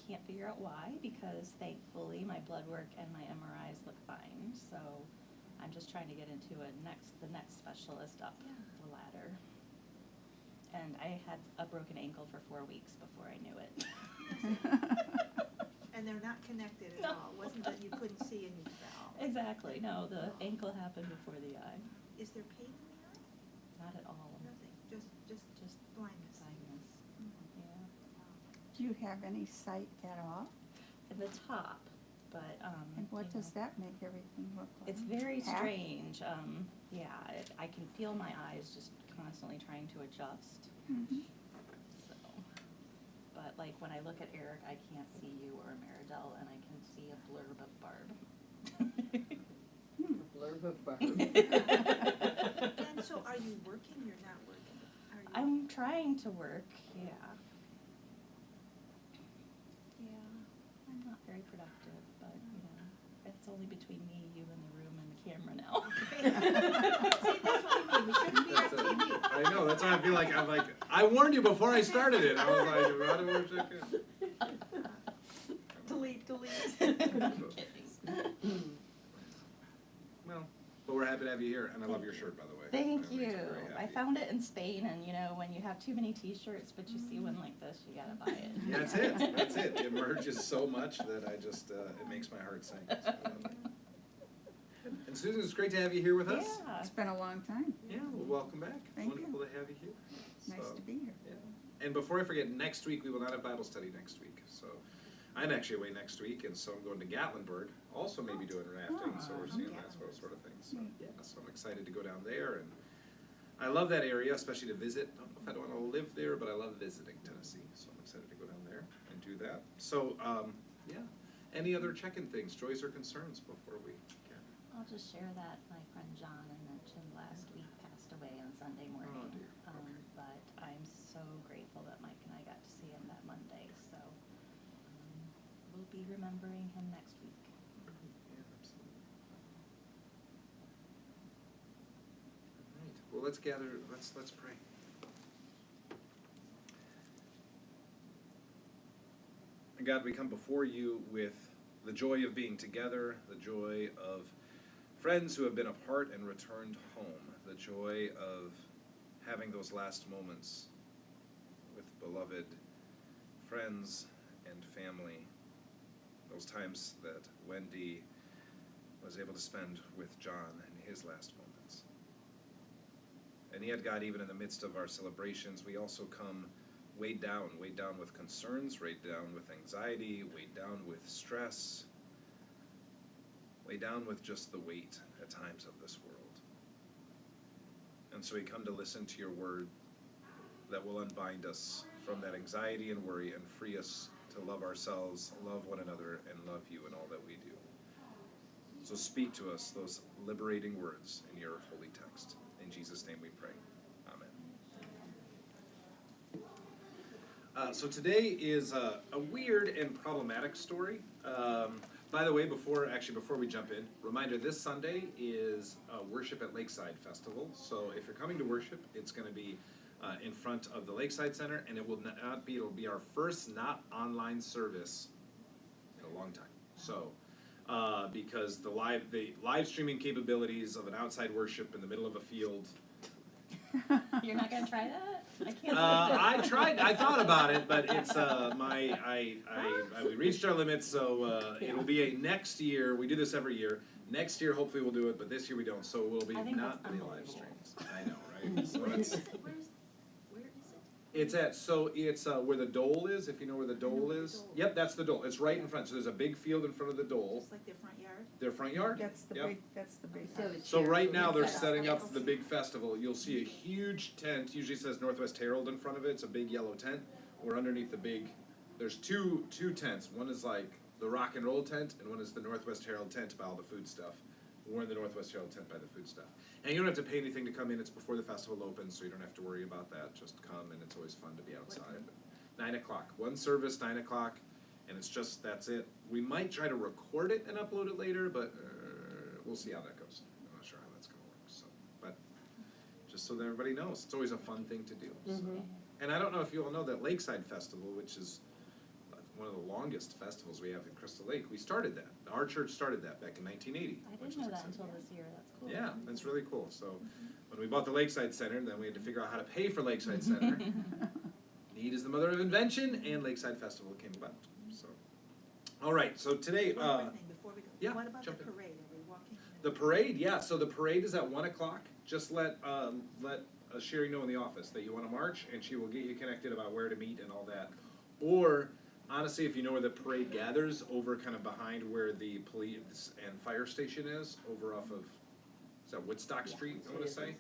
can't figure out why, because thankfully my blood work and my MRIs look fine, so I'm just trying to get into the next specialist up the ladder. And I had a broken ankle for 4 weeks before I knew it. And they're not connected at all. It wasn't that you couldn't see and you fell. Exactly, no, the ankle happened before the eye. Is there pain in the eye? Not at all. Nothing, just blindness. Blindness. Mhm. Yeah. Do you have any sight at all? At the top, but, And what you does know, that make everything look like? It's very Half? strange. Yeah, I can feel my eyes just constantly trying to adjust. Mhm. So, but like when I look at Eric, I can't see you or Maridel, and I can see a blurb of Barb. Blurb of Barb. And so are you working? You're not working? Are you? I'm trying to work, yeah. Yeah, I'm not very productive, but, you know, it's only between me, you, and the room and the camera now. See, that's what I mean. We shouldn't be on TV. I know, that's why I feel like, I warned you before I started it. I was like, how do we check in? Delete. I'm kidding. Well, but we're happy to have you here, and I love your shirt, by the way. Thank It you. makes me very happy. I found it in Spain, and you know, when you have too many T-shirts, but you see one like this, you gotta buy it. Yeah, that's it, that's it. It merges so much that I just, it makes my heart sing. So I love it. And Susan, it's great to have you here with us. Yeah. It's been a long time. Yeah, well, welcome back. Thank Wonderful to have you here. Nice So, to be here. Yeah. And before I forget, next week, we will not have Bible study next week. So I'm actually away next week, and so I'm going to Gatlinburg, also maybe doing rafting, so we're seeing that sort of thing. So, yeah, so I'm excited to go down there, and I love that area, especially to visit. I don't know if I'd want to live there, but I love visiting Tennessee, so I'm excited to go down there and do that. So, yeah, any other check-in things, joys or concerns before we get? I'll just share that my friend John I mentioned last week passed away on Sunday morning. Oh, dear. Okay. But I'm so grateful that Mike and I got to see him that Monday, so we'll be remembering him next week. Yeah, absolutely. All right, well, let's gather, let's pray. And God, we come before you with the joy of being together, the joy of friends who have been apart and returned home, the joy of having those last moments with beloved friends and family, those times that Wendy was able to spend with John in his last moments. And yet, God, even in the midst of our celebrations, we also come weighed down with concerns, weighed down with anxiety, weighed down with stress, weighed down with just the weight at times of this world. And so we come to listen to your word that will unbind us from that anxiety and worry and free us to love ourselves, love one another, and love you in all that we do. So speak to us those liberating words in your holy text. In Jesus' name we pray. Amen. So today is a weird and problematic story. By the way, before we jump in, reminder, this Sunday is Worship at Lakeside Festival. So if you're coming to worship, it's going to be in front of the Lakeside Center, and it'll be our first not online service in a long time. So, because the live streaming capabilities of an outside worship in the middle of a field. You're not gonna try that? I can't. I thought about it, but it's we reached our limits, so it'll be a next year. We do this every year. Next year, hopefully, we'll do it, but this year we don't. So we'll be I think not that's any live unbelievable. streams. I know, right? So Where is it's it? Where is it? it's where the Dole is. If you know where the Dole is. Dole. Yep, that's the Dole. It's right in front. So there's a big field in front of the Dole. Just like their front yard? Their front yard. That's the Yep. big. So right now they're Yeah. setting up the big festival. You'll see a huge tent. Usually says Northwest Herald in front of it. It's a big yellow tent. We're underneath the big. There's two tents. One is like the rock and roll tent, and one is the Northwest Herald tent by all the food stuff. We're in the Northwest Herald tent by the food stuff. And you don't have to pay anything to come in. It's before the festival opens, so you don't have to worry about that. Just come, and it's always fun to be outside. 9 o'clock. One service, 9 o'clock, and that's it. We might try to record it and upload it later, but we'll see how that goes. I'm not sure how that's going to work. So, but just so that everybody knows, it's always a fun thing to do. So. And I don't know if you all know that Lakeside Festival, which is one of the longest festivals we have in Crystal Lake. We started that. Our church started that back in 1980. I which didn't know is that exciting. until this year, that's cool. Yeah, that's really cool. So when we bought the Lakeside Center, then we had to figure out how to pay for Lakeside Center. Need is the mother of invention, and Lakeside Festival came about. So, all right. So today, One more thing before we go. yeah, What about the jump in. parade? Are we walking? the parade. Yeah. So the parade is at 1 o'clock. Just let Sherry know in the office that you want to march, and she will get you connected about where to meet and all that. Or honestly, if you know where the parade gathers, over kind of behind where the police and fire station is, over off of, is that Woodstock Street, I want to say?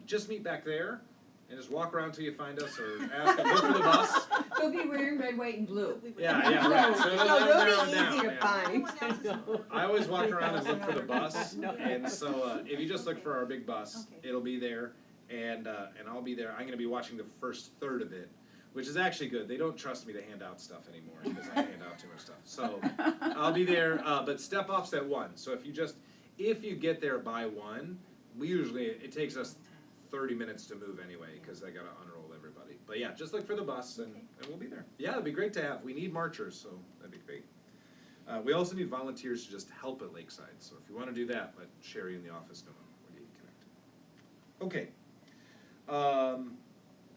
Just meet back there and just walk around till you find us, or ask, look for the bus. They'll be wearing red, white, and blue. Yeah, right. So it'll No, narrow they'll it be down, easy to yeah. find. Everyone else is- I always walk around and look for the bus, No. and so if you just look for our big bus, Okay. it'll be there, and I'll be there. I'm going to be watching the first third of it, which is actually good. They don't trust me to hand out stuff anymore because I hand out too much stuff. So I'll be there, but step off's at 1. So if you get there by 1, it takes us 30 minutes to move anyway because I got to unroll everybody. But yeah, just look for the bus and we'll be there. Yeah, it'd be great to have. We need marchers, so that'd be great. We also need volunteers to just help at Lakeside. So if you want to do that, let Sherry in the office know. We'll get you connected. Okay.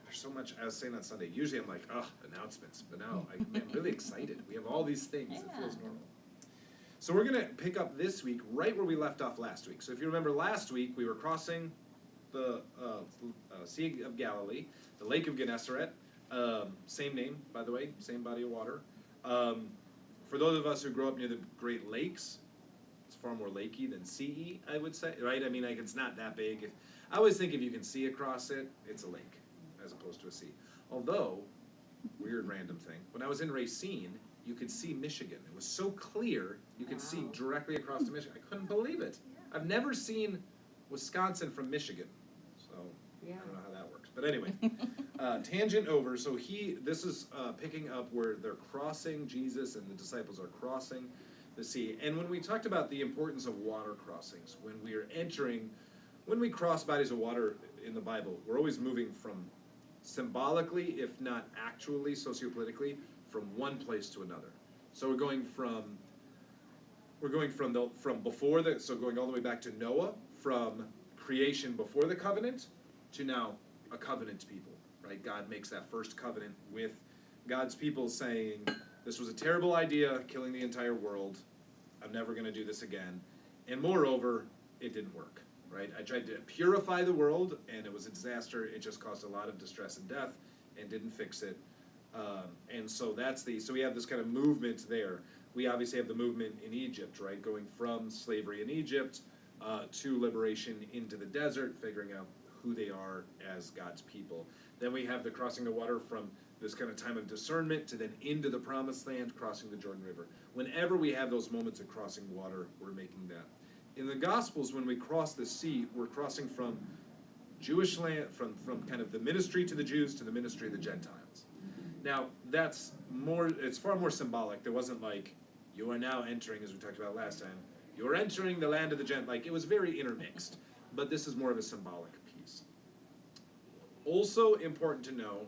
There's so much. I was saying on Sunday. Usually I'm like, announcements. But now I'm really excited. We have all these things. It feels Yeah. normal. So we're going to pick up this week right where we left off last week. So if you remember last week, we were crossing the Sea of Galilee, the Lake of Gennesaret. Same name, by the way, same body of water. For those of us who grew up near the Great Lakes, it's far more lakey than sea, I would say, right? I mean, like, it's not that big. I always think if you can see across it, it's a lake as opposed to a sea. Although, weird random thing, when I was in Racine, you could see Michigan. It was so clear, you could see directly across to Michigan. I couldn't believe it. I've never seen Wisconsin from Michigan, so I don't know how that works. But anyway, tangent over. So this is picking up where they're crossing, Jesus and the disciples are crossing the sea. And when we talked about the importance of water crossings, when we cross bodies of water in the Bible, we're always moving from symbolically, if not actually, sociopolitically, from one place to another. So we're going from before so going all the way back to Noah, from creation before the covenant to now a covenant people, right? God makes that first covenant with God's people saying, this was a terrible idea, killing the entire world. I'm never going to do this again. And moreover, it didn't work, right? I tried to purify the world, and it was a disaster. It just caused a lot of distress and death, and didn't fix it. And so so we have this kind of movement there. We obviously have the movement in Egypt, right? Going from slavery in Egypt to liberation into the desert, figuring out who they are as God's people. Then we have the crossing the water from this kind of time of discernment to then into the promised land, crossing the Jordan River. Whenever we have those moments of crossing water, we're making that. In the Gospels, when we cross the sea, we're crossing from Jewish land, from kind of the ministry to the Jews to the ministry of the Gentiles. Now, it's far more symbolic. There wasn't like, you are now entering, as we talked about last time, you are entering the land of the Gentiles. Like, it was very intermixed, but this is more of a symbolic piece. Also important to know,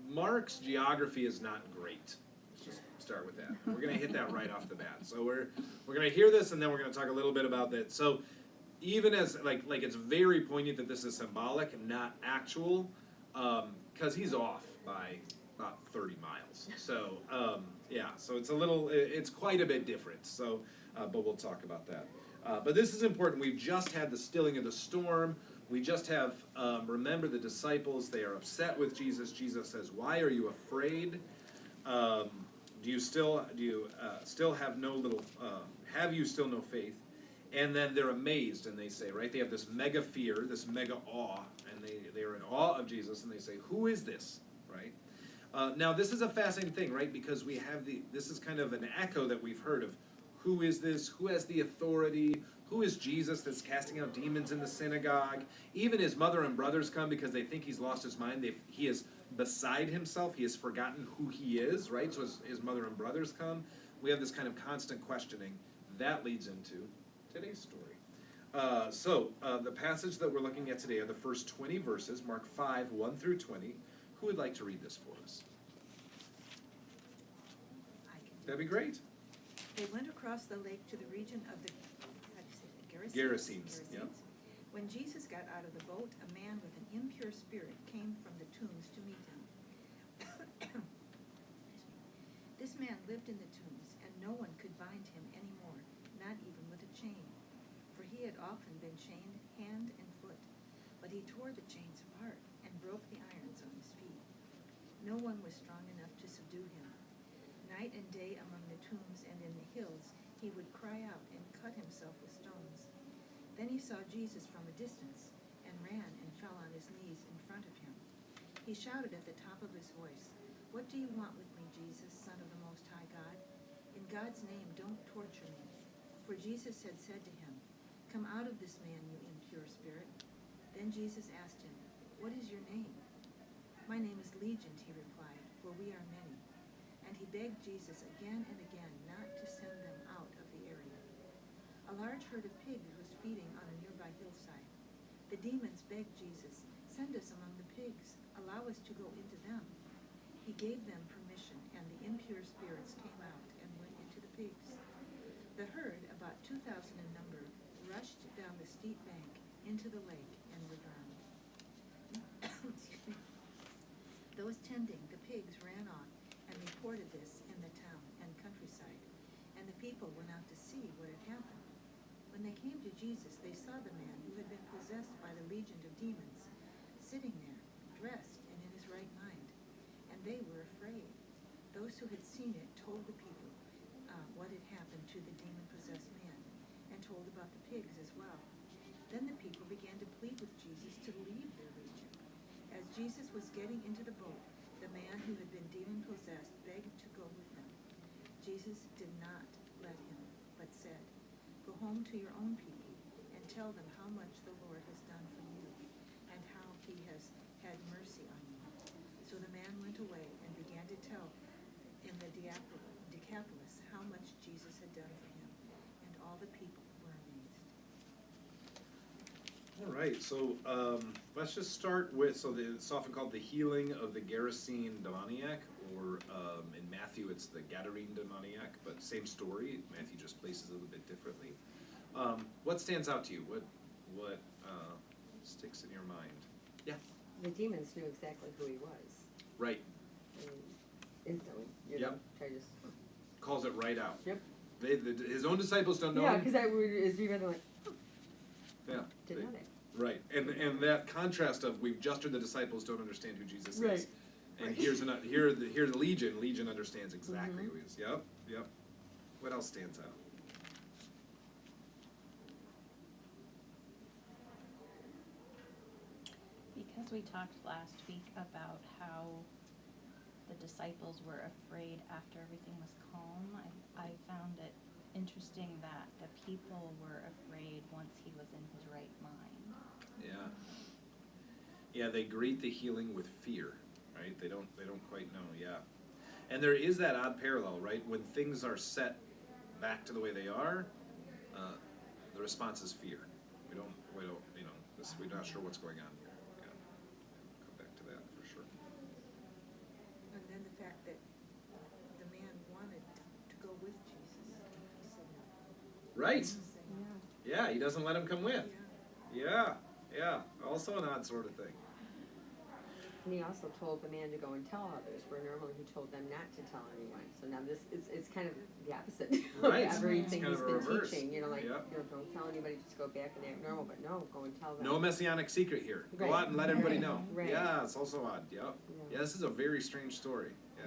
Mark's geography is not great. Let's just start with that. We're going to hit that right off the bat. So we're going to hear this, and then we're going to talk a little bit about that. So even as, like it's very poignant that this is symbolic and not actual, because he's off by about 30 miles. So, so it's quite a bit different. So, but we'll talk about that. But this is important. We've just had the stilling of the storm. We just have, remember the disciples, they are upset with Jesus. Jesus says, why are you afraid? Have you still no faith? And then they're amazed and they say, right, they have this mega fear, this mega awe, and they're in awe of Jesus and they say, who is this, right? Now this is a fascinating thing, right, because this is kind of an echo that we've heard of who is this, who has the authority, who is Jesus that's casting out demons in the synagogue? Even his mother and brothers come because they think he's lost his mind. He is beside himself. He has forgotten who he is, right? So his mother and brothers come. We have this kind of constant questioning. That leads into today's story. The passage that we're looking at today are the first 20 verses, Mark 5, 1 through 20. Who would like to read this for us? That'd be great. They went across the lake to the region of the, how do you say that, Gerasenes, yep. When Jesus got out of the boat, a man with an impure spirit came from the tombs to meet him. This man lived in the tombs, and no one could bind him anymore, not even with a chain, for he had often been chained hand and foot. But he tore the chains apart and broke the irons on his feet. No one was strong enough to subdue him. Night and day among the tombs and in the hills, he would cry out and cut himself with stones. Then he saw Jesus from a distance and ran and fell on his knees in front of him. He shouted at the top of his voice, "What do you want with me, Jesus, Son of the Most High God? In God's name, don't torture me." For Jesus had said to him, "Come out of this man, you impure spirit." Then Jesus asked him, "What is your name?" "My name is Legion," he replied, "for we are many." And he begged Jesus again and again not to send them out of the area. A large herd of pigs was feeding on a nearby hillside. The demons begged Jesus, "Send us among the pigs. Allow us to go into them." He gave them permission, and the impure spirits came out and went into the pigs. The herd, about 2,000 in number, rushed down the steep bank into the lake and were drowned. Excuse me. Those tending the pigs ran off and reported this in the town and countryside, and the people went out to see what had happened. When they came to Jesus, they saw the man who had been possessed by the legion of demons, sitting there, dressed and in his right mind, and they were afraid. Those who had seen it told the people what had happened to the demon-possessed man, and told about the pigs as well. Then the people began to plead with Jesus to leave their region. As Jesus was getting into the boat, the man who had been demon-possessed begged to go with them. Jesus did not let him, but said, "Go home to your own people and tell them how much the Lord has done for you and how he has had mercy on you." So the man went away and began to tell in the Decapolis how much Jesus had done for him, and all the people were amazed. All right, so let's just start with, it's often called the healing of the Gerasene demoniac, or in Matthew it's the Gadarene demoniac, but same story. Matthew just places it a little bit differently. What stands out to you? What sticks in your mind? Yeah. The demons knew exactly who he was. Right. And instantly, you know, Yep. try to just, Calls it right out. Yep. His own disciples don't know yeah, him. because as we read, they're like, oh, Yeah. didn't know that. Right, and that contrast of we've just heard the disciples don't understand who Jesus is, Right. and Right. here's the Legion understands exactly Mhm. who he is. Yep. What else stands out? Because we talked last week about how the disciples were afraid after everything was calm, I found it interesting that the people were afraid once he was in his right mind. Yeah, they greet the healing with fear, right? They don't quite know. Yeah, and there is that odd parallel, right? When things are set back to the way they are, the response is fear. We don't, we're not sure what's going on here. Yeah, come back to that for sure. And then the fact that the man wanted to go with Jesus, he said no. Right. He said no. Yeah, he doesn't let him come with. Yeah. Yeah. Also an odd sort of thing. And he also told the man to go and tell others, where normally he told them not to tell anyone. So now it's kind of the opposite Right. of everything It's kind he's of a been reverse. teaching. You know, like, Yep. don't tell anybody, just go back and act normal. But no, go and tell them. No messianic secret here. Go Right. out and let everybody Right. know. Right. Yeah, it's also odd. Yep. Yeah. Yeah, this is a very strange story. Yeah.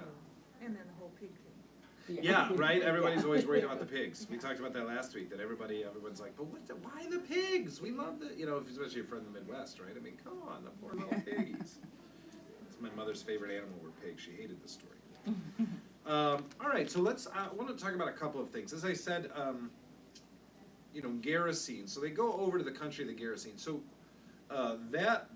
And then the whole pig thing. Yeah, right? Everybody's Yeah. always worried about the pigs. We talked about that last week, that everyone's like, but why the pigs? We love the, especially if you're from the Midwest, right? I mean, come on, the poor little piggies. It's my mother's favorite animal were pigs. She hated this story. All right, so I want to talk about a couple of things. As I said, Gerasene. So they go over to the country of the Gerasene. So that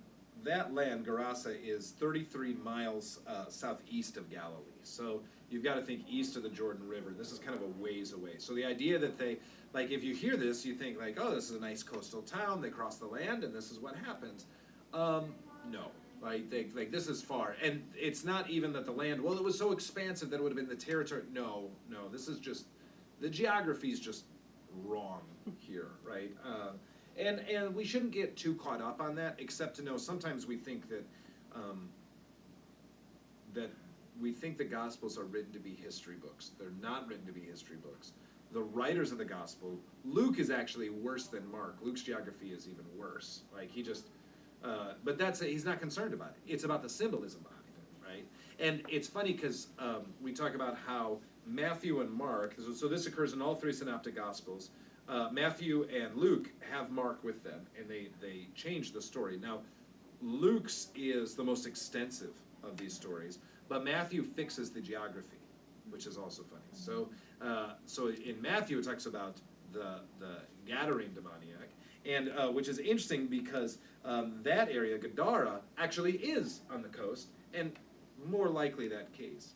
land, Gerasa, is 33 miles southeast of Galilee. So you've got to think east of the Jordan River. This is kind of a ways away. So the idea that if you hear this, you think like, oh, this is a nice coastal town. They cross the land, and this is what happens. No, Like this is far, and it's not even that the land. Well, it was so expansive that it would have been the territory. No, this is just the geography is just wrong here, right? And we shouldn't get too caught up on that, except to know sometimes we think that the Gospels are written to be history books. They're not written to be history books. The writers of the Gospel, Luke is actually worse than Mark. Luke's geography is even worse. Like he just, but he's not concerned about it. It's about the symbolism behind it, right? And it's funny because we talk about how Matthew and Mark, so this occurs in all three synoptic Gospels. Matthew and Luke have Mark with them, and they change the story. Now, Luke's is the most extensive of these stories, but Matthew fixes the geography, which is also funny. So in Matthew it talks about the Gadarene demoniac, and which is interesting because that area, Gadara, actually is on the coast, and more likely that case.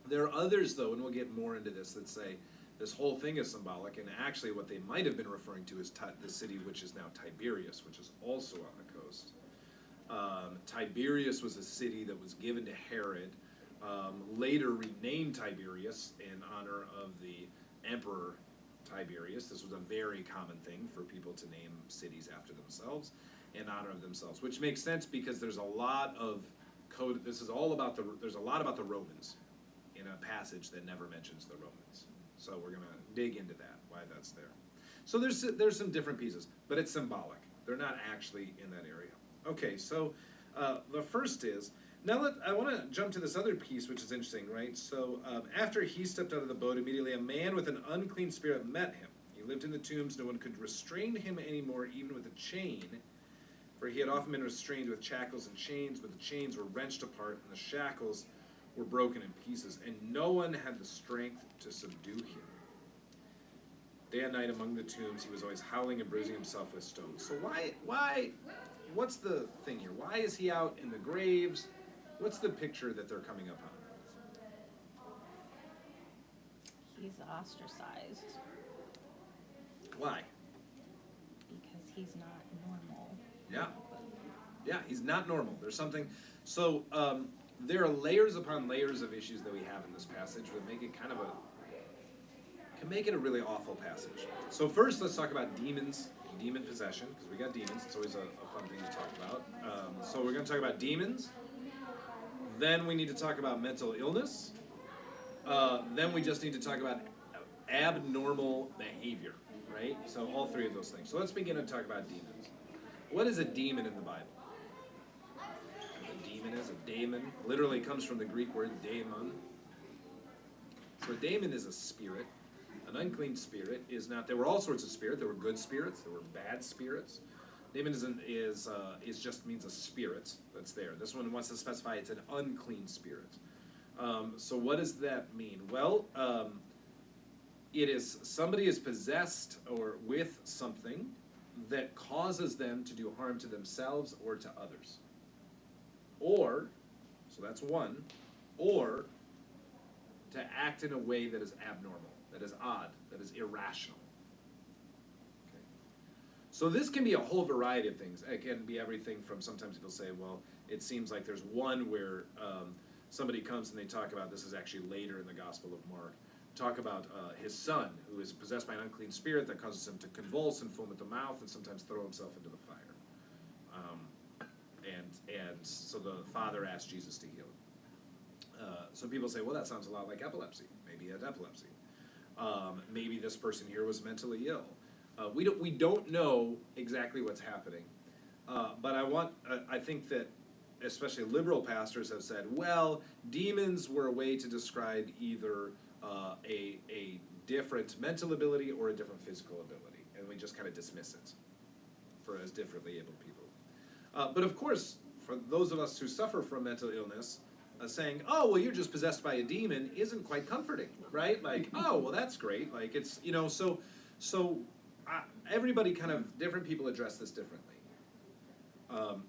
There are others, though, and we'll get more into this, that say this whole thing is symbolic, and actually what they might have been referring to is the city which is now Tiberias, which is also on the coast. Tiberias was a city that was given to Herod, later renamed Tiberias in honor of the emperor Tiberius. This was a very common thing for people to name cities after themselves in honor of themselves, which makes sense because there's a lot of code. This is all about there's a lot about the Romans in a passage that never mentions the Romans. So we're gonna dig into that, why that's there. So there's some different pieces, but it's symbolic. They're not actually in that area. Okay, so the first is, now I want to jump to this other piece, which is interesting, right? So after he stepped out of the boat, immediately a man with an unclean spirit met him. He lived in the tombs. No one could restrain him anymore, even with a chain, for he had often been restrained with shackles and chains, but the chains were wrenched apart and the shackles were broken in pieces, and no one had the strength to subdue him. Day and night among the tombs, he was always howling and bruising himself with stones. So what's the thing here? Why is he out in the graves? What's the picture that they're coming up on? He's ostracized Why? because he's not normal. Yeah, he's not normal. There's something. So there are layers upon layers of issues that we have in this passage that make it can make it a really awful passage. So first, let's talk about demons, demon possession, because we got demons. It's always a fun thing to talk about. So we're going to talk about demons. Then we need to talk about mental illness. Then we just need to talk about abnormal behavior, right? So all three of those things. So let's begin to talk about demons. What is a demon in the Bible? A demon is a daemon. Literally comes from the Greek word daemon. So a daemon is a spirit. An unclean spirit is not. There were all sorts of spirits. There were good spirits. There were bad spirits. Daemon is just means a spirit that's there. This one wants to specify it's an unclean spirit. So what does that mean? Well, it is somebody is possessed or with something that causes them to do harm to themselves or to others. Or, so that's one, or to act in a way that is abnormal, that is odd, that is irrational. Okay. So this can be a whole variety of things. It can be everything from, sometimes people say, well, it seems like there's one where somebody comes and they talk about, this is actually later in the Gospel of Mark, talk about his son who is possessed by an unclean spirit that causes him to convulse and foam at the mouth and sometimes throw himself into the fire. And so the father asked Jesus to heal him. So people say, well, that sounds a lot like epilepsy. Maybe he had epilepsy. Maybe this person here was mentally ill. We don't know exactly what's happening. But I think that especially liberal pastors have said, well, demons were a way to describe either a different mental ability or a different physical ability, and we just kind of dismiss it for as differently abled people. But of course, for those of us who suffer from mental illness, saying, oh, well, you're just possessed by a demon isn't quite comforting, right? Like, oh, well, that's great. Like, it's, so everybody kind of, different people address this differently.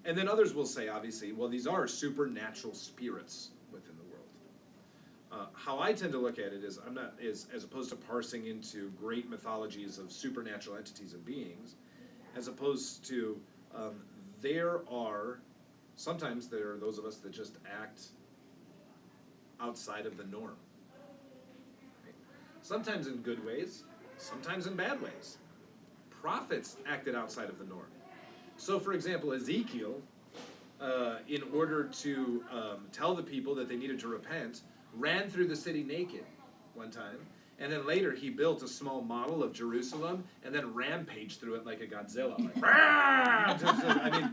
And then others will say, obviously, well, these are supernatural spirits within the world. How I tend to look at it is, as opposed to parsing into great mythologies of supernatural entities and beings, as opposed to there are sometimes there are those of us that just act outside of the norm. Right? Sometimes in good ways, sometimes in bad ways. Prophets acted outside of the norm. So, for example, Ezekiel, in order to tell the people that they needed to repent, ran through the city naked one time, and then later he built a small model of Jerusalem and then rampaged through it like a Godzilla. Like, I mean,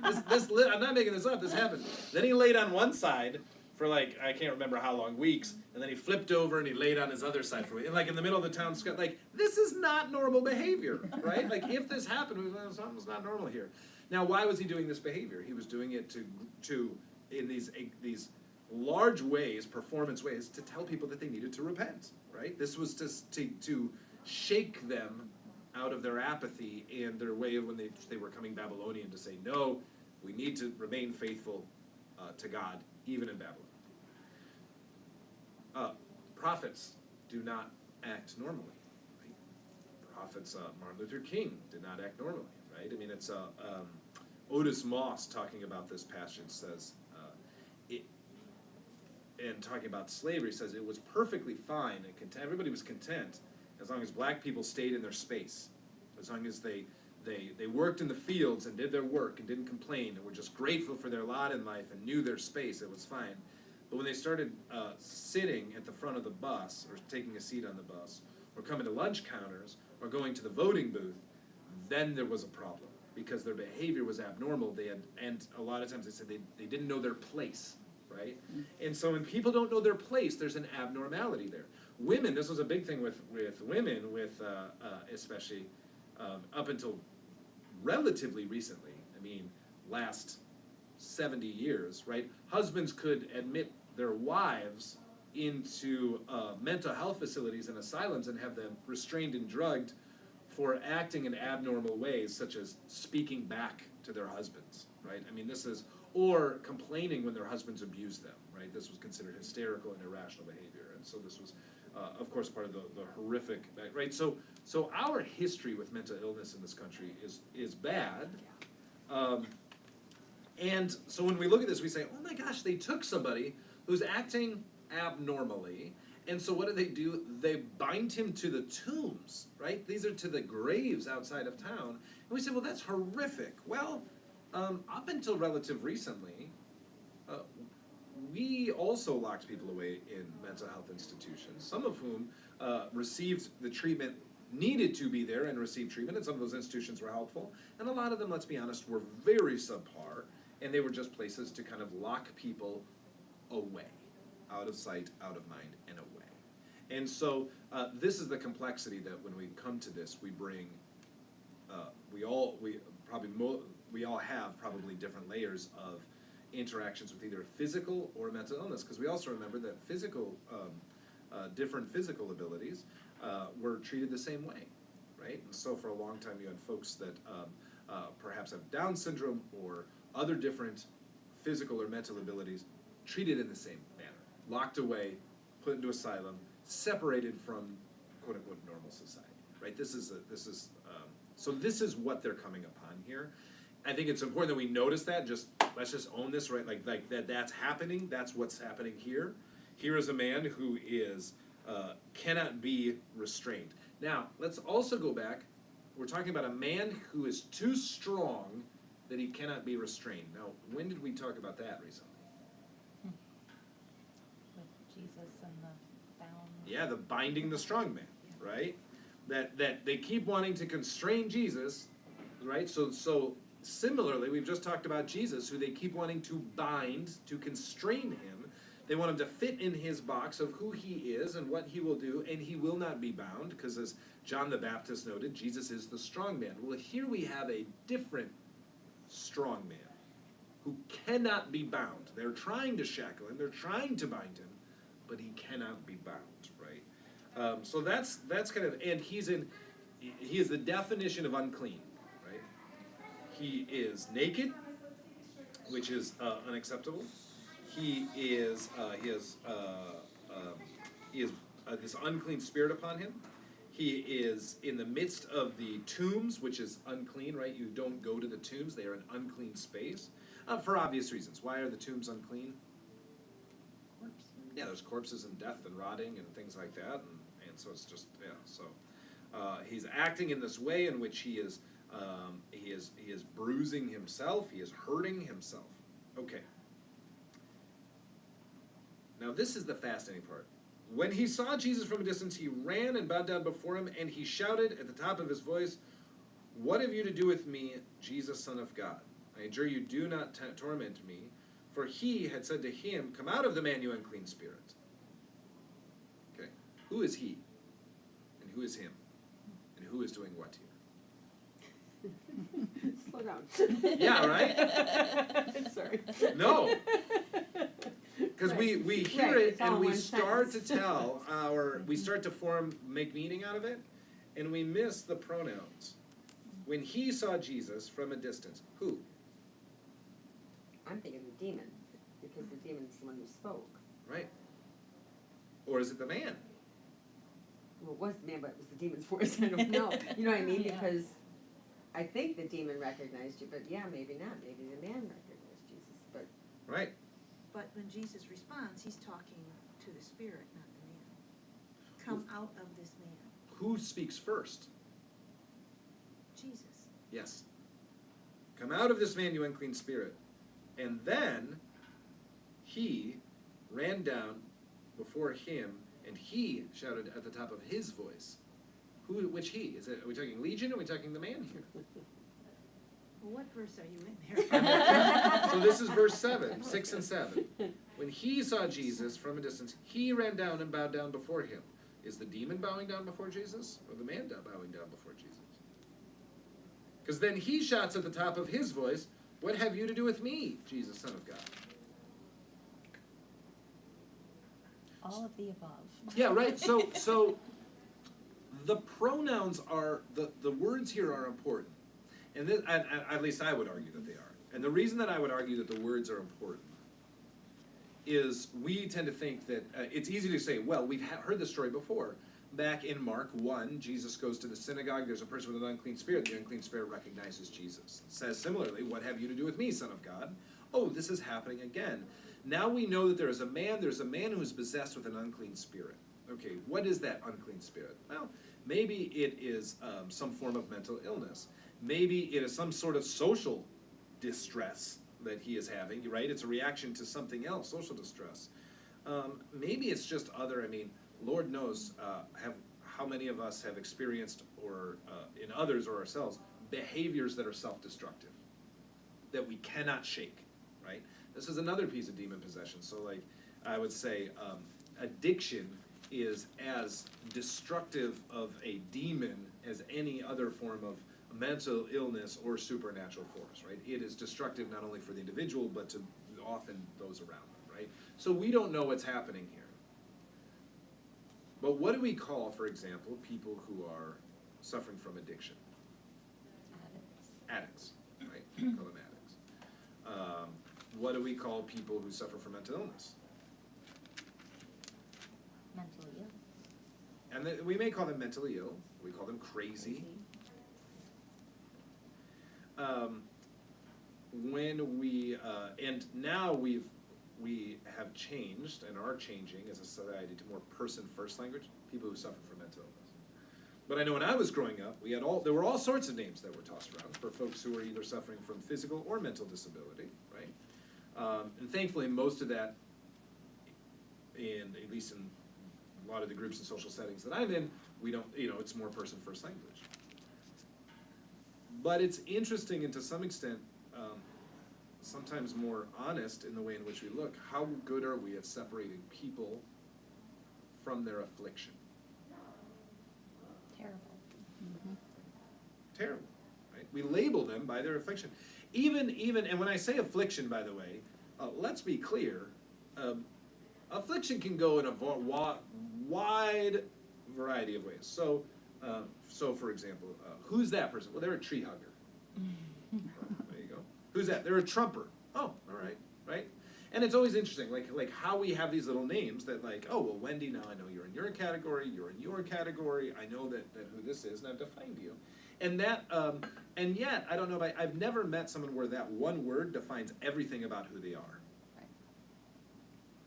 I'm not making this up, this happened. Then he laid on one side for like, I can't remember how long, weeks, and then he flipped over and he laid on his other side for, and like in the middle of the town square, like, this is not normal behavior, right? Like, if this happened, something's not normal here. Now, why was he doing this behavior? He was doing it to in these large ways, performance ways, to tell people that they needed to repent, right? This was to shake them out of their apathy and their way of when they were coming Babylonian, to say, no, we need to remain faithful to God, even in Babylon. Prophets do not act normally, right? Prophets, Martin Luther King did not act normally, right? I mean, it's Otis Moss talking about this passage says, and talking about slavery, says it was perfectly fine and everybody was content as long as black people stayed in their space, as long as they worked in the fields and did their work and didn't complain and were just grateful for their lot in life and knew their space, it was fine. But when they started sitting at the front of the bus or taking a seat on the bus or coming to lunch counters or going to the voting booth, then there was a problem because their behavior was abnormal. And a lot of times they said they didn't know their place, right? And so when people don't know their place, there's an abnormality there. Women, this was a big thing with women, especially up until relatively recently. I mean, last 70 years, right? Husbands could admit their wives into mental health facilities and asylums and have them restrained and drugged for acting in abnormal ways, such as speaking back to their husbands, right? I mean, or complaining when their husbands abused them, right? This was considered hysterical and irrational behavior, and so this was, of course, part of the horrific, right? So our history with mental illness in this country is bad, and so when we look at this, we say, oh my gosh, they took somebody who's acting abnormally, and so what do? They bind him to the tombs, right? These are to the graves outside of town, and we say, well, that's horrific. Well, up until relative recently, we also locked people away in mental health institutions, some of whom received the treatment needed to be there and received treatment, and some of those institutions were helpful, and a lot of them, let's be honest, were very subpar, and they were just places to kind of lock people away, out of sight, out of mind, and away. And so this is the complexity that when we come to this, we bring, we all have probably different layers of interactions with either physical or mental illness, because we also remember that different physical abilities were treated the same way, right? And so for a long time you had folks that perhaps have Down syndrome or other different physical or mental abilities treated in the same manner, locked away, put into asylum, separated from quote unquote normal society, right? So this is what they're coming upon here. I think it's important that we notice that. Let's just own this, right? Like that's happening. That's what's happening here. Here is a man who cannot be restrained. Now let's also go back. We're talking about a man who is too strong that he cannot be restrained. Now, when did we talk about that recently? With Jesus and the bound. Yeah, the binding the strong man, right? That they keep wanting to constrain Jesus, right? So similarly, we've just talked about Jesus, who they keep wanting to bind, to constrain him. They want him to fit in his box of who he is and what he will do, and he will not be bound, because as John the Baptist noted, Jesus is the strong man. Well, here we have a different strong man who cannot be bound. They're trying to shackle him, they're trying to bind him, but he cannot be bound, right? So that's kind of, and he is the definition of unclean, right? He is naked, which is unacceptable. He has this unclean spirit upon him. He is in the midst of the tombs, which is unclean, right? You don't go to the tombs. They are an unclean space. For obvious reasons. Why are the tombs unclean? Corpse. Yeah, there's corpses and death and rotting and things like that, and so it's just, yeah, so he's acting in this way in which he is bruising himself, he is hurting himself. Okay. Now this is the fascinating part. When he saw Jesus from a distance, he ran and bowed down before him, and he shouted at the top of his voice, "What have you to do with me, Jesus, Son of God? I adjure you, do not torment me." For he had said to him, "Come out of the man, you unclean spirit." Okay, who is he? And who is him? And who is doing what here? Slow down. Yeah, right? Sorry. No. Because we hear Right, it it's all and we one start to sentence. we start to make meaning out of it, and we miss the pronouns. When he saw Jesus from a distance, who? I'm thinking the demon, because the demon's the one who spoke. Right? Or is it the man? Well, it was the man, but it was the demon's voice, I don't know. You know what I mean? Yeah. Because I think the demon recognized you, but yeah, maybe not. Maybe the man recognized Jesus, but Right? But when Jesus responds, he's talking to the spirit, not the man. Come out of this man. Who speaks first? Jesus. Yes. Come out of this man, you unclean spirit. And then he ran down before him, and he shouted at the top of his voice. Which he? Are we talking legion, or are we talking the man here? Well, what verse are you in there? So this is verse 6 and 7. When he saw Jesus from a distance, he ran down and bowed down before him. Is the demon bowing down before Jesus, or the man bowing down before Jesus? Because then he shouts at the top of his voice, "What have you to do with me, Jesus, Son of God?" All of the above. Yeah, right. So the pronouns are, the words here are important. And at least I would argue that they are. And the reason that I would argue that the words are important is we tend to think that it's easy to say, well, we've heard this story before. Back in Mark 1, Jesus goes to the synagogue. There's a person with an unclean spirit. The unclean spirit recognizes Jesus. It says similarly, "What have you to do with me, Son of God?" Oh, this is happening again. Now we know that there's a man who is possessed with an unclean spirit. Okay, what is that unclean spirit? Well, maybe it is some form of mental illness. Maybe it is some sort of social distress that he is having, right? It's a reaction to something else, social distress. Maybe it's just other, Lord knows how many of us have experienced, or in others or ourselves, behaviors that are self-destructive, that we cannot shake, right? This is another piece of demon possession. So like, I would say addiction is as destructive of a demon as any other form of mental illness or supernatural force, right? It is destructive not only for the individual, but to often those around them, right? So we don't know what's happening here. But what do we call, for example, people who are suffering from addiction? Addicts, right? We call them addicts. What do we call people who suffer from mental illness? Mentally ill. And we may call them mentally ill. We call them crazy. When we and now we have changed and are changing as a society to more person-first language. People who suffer from mental illness. But I know when I was growing up, there were all sorts of names that were tossed around for folks who were either suffering from physical or mental disability, right? And thankfully, most of that, at least in a lot of the groups and social settings that I'm in, we don't, it's more person-first language. But it's interesting, and to some extent, sometimes more honest in the way in which we look. How good are we at separating people from their affliction? Terrible. Terrible, right? We label them by their affliction. Even, and when I say affliction, by the way, let's be clear, affliction can go in a wide variety of ways. So for example, who's that person? Well, they're a tree hugger. There you go. Who's that? They're a trumper. Oh, all right, right? And it's always interesting, like how we have these little names that like, oh, well, Wendy, now I know you're in your category, I know that who this is, and I've defined you. And that, and yet, I don't know, I've never met someone where that one word defines everything about who they are. Right.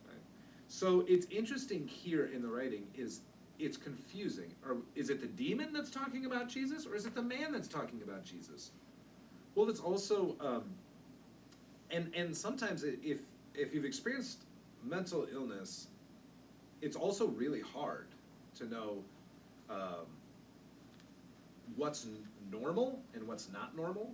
Right? So it's interesting here in the writing is, it's confusing. Or is it the demon that's talking about Jesus, or is it the man that's talking about Jesus? Well, it's also, and sometimes if you've experienced mental illness, it's also really hard to know what's normal and what's not normal,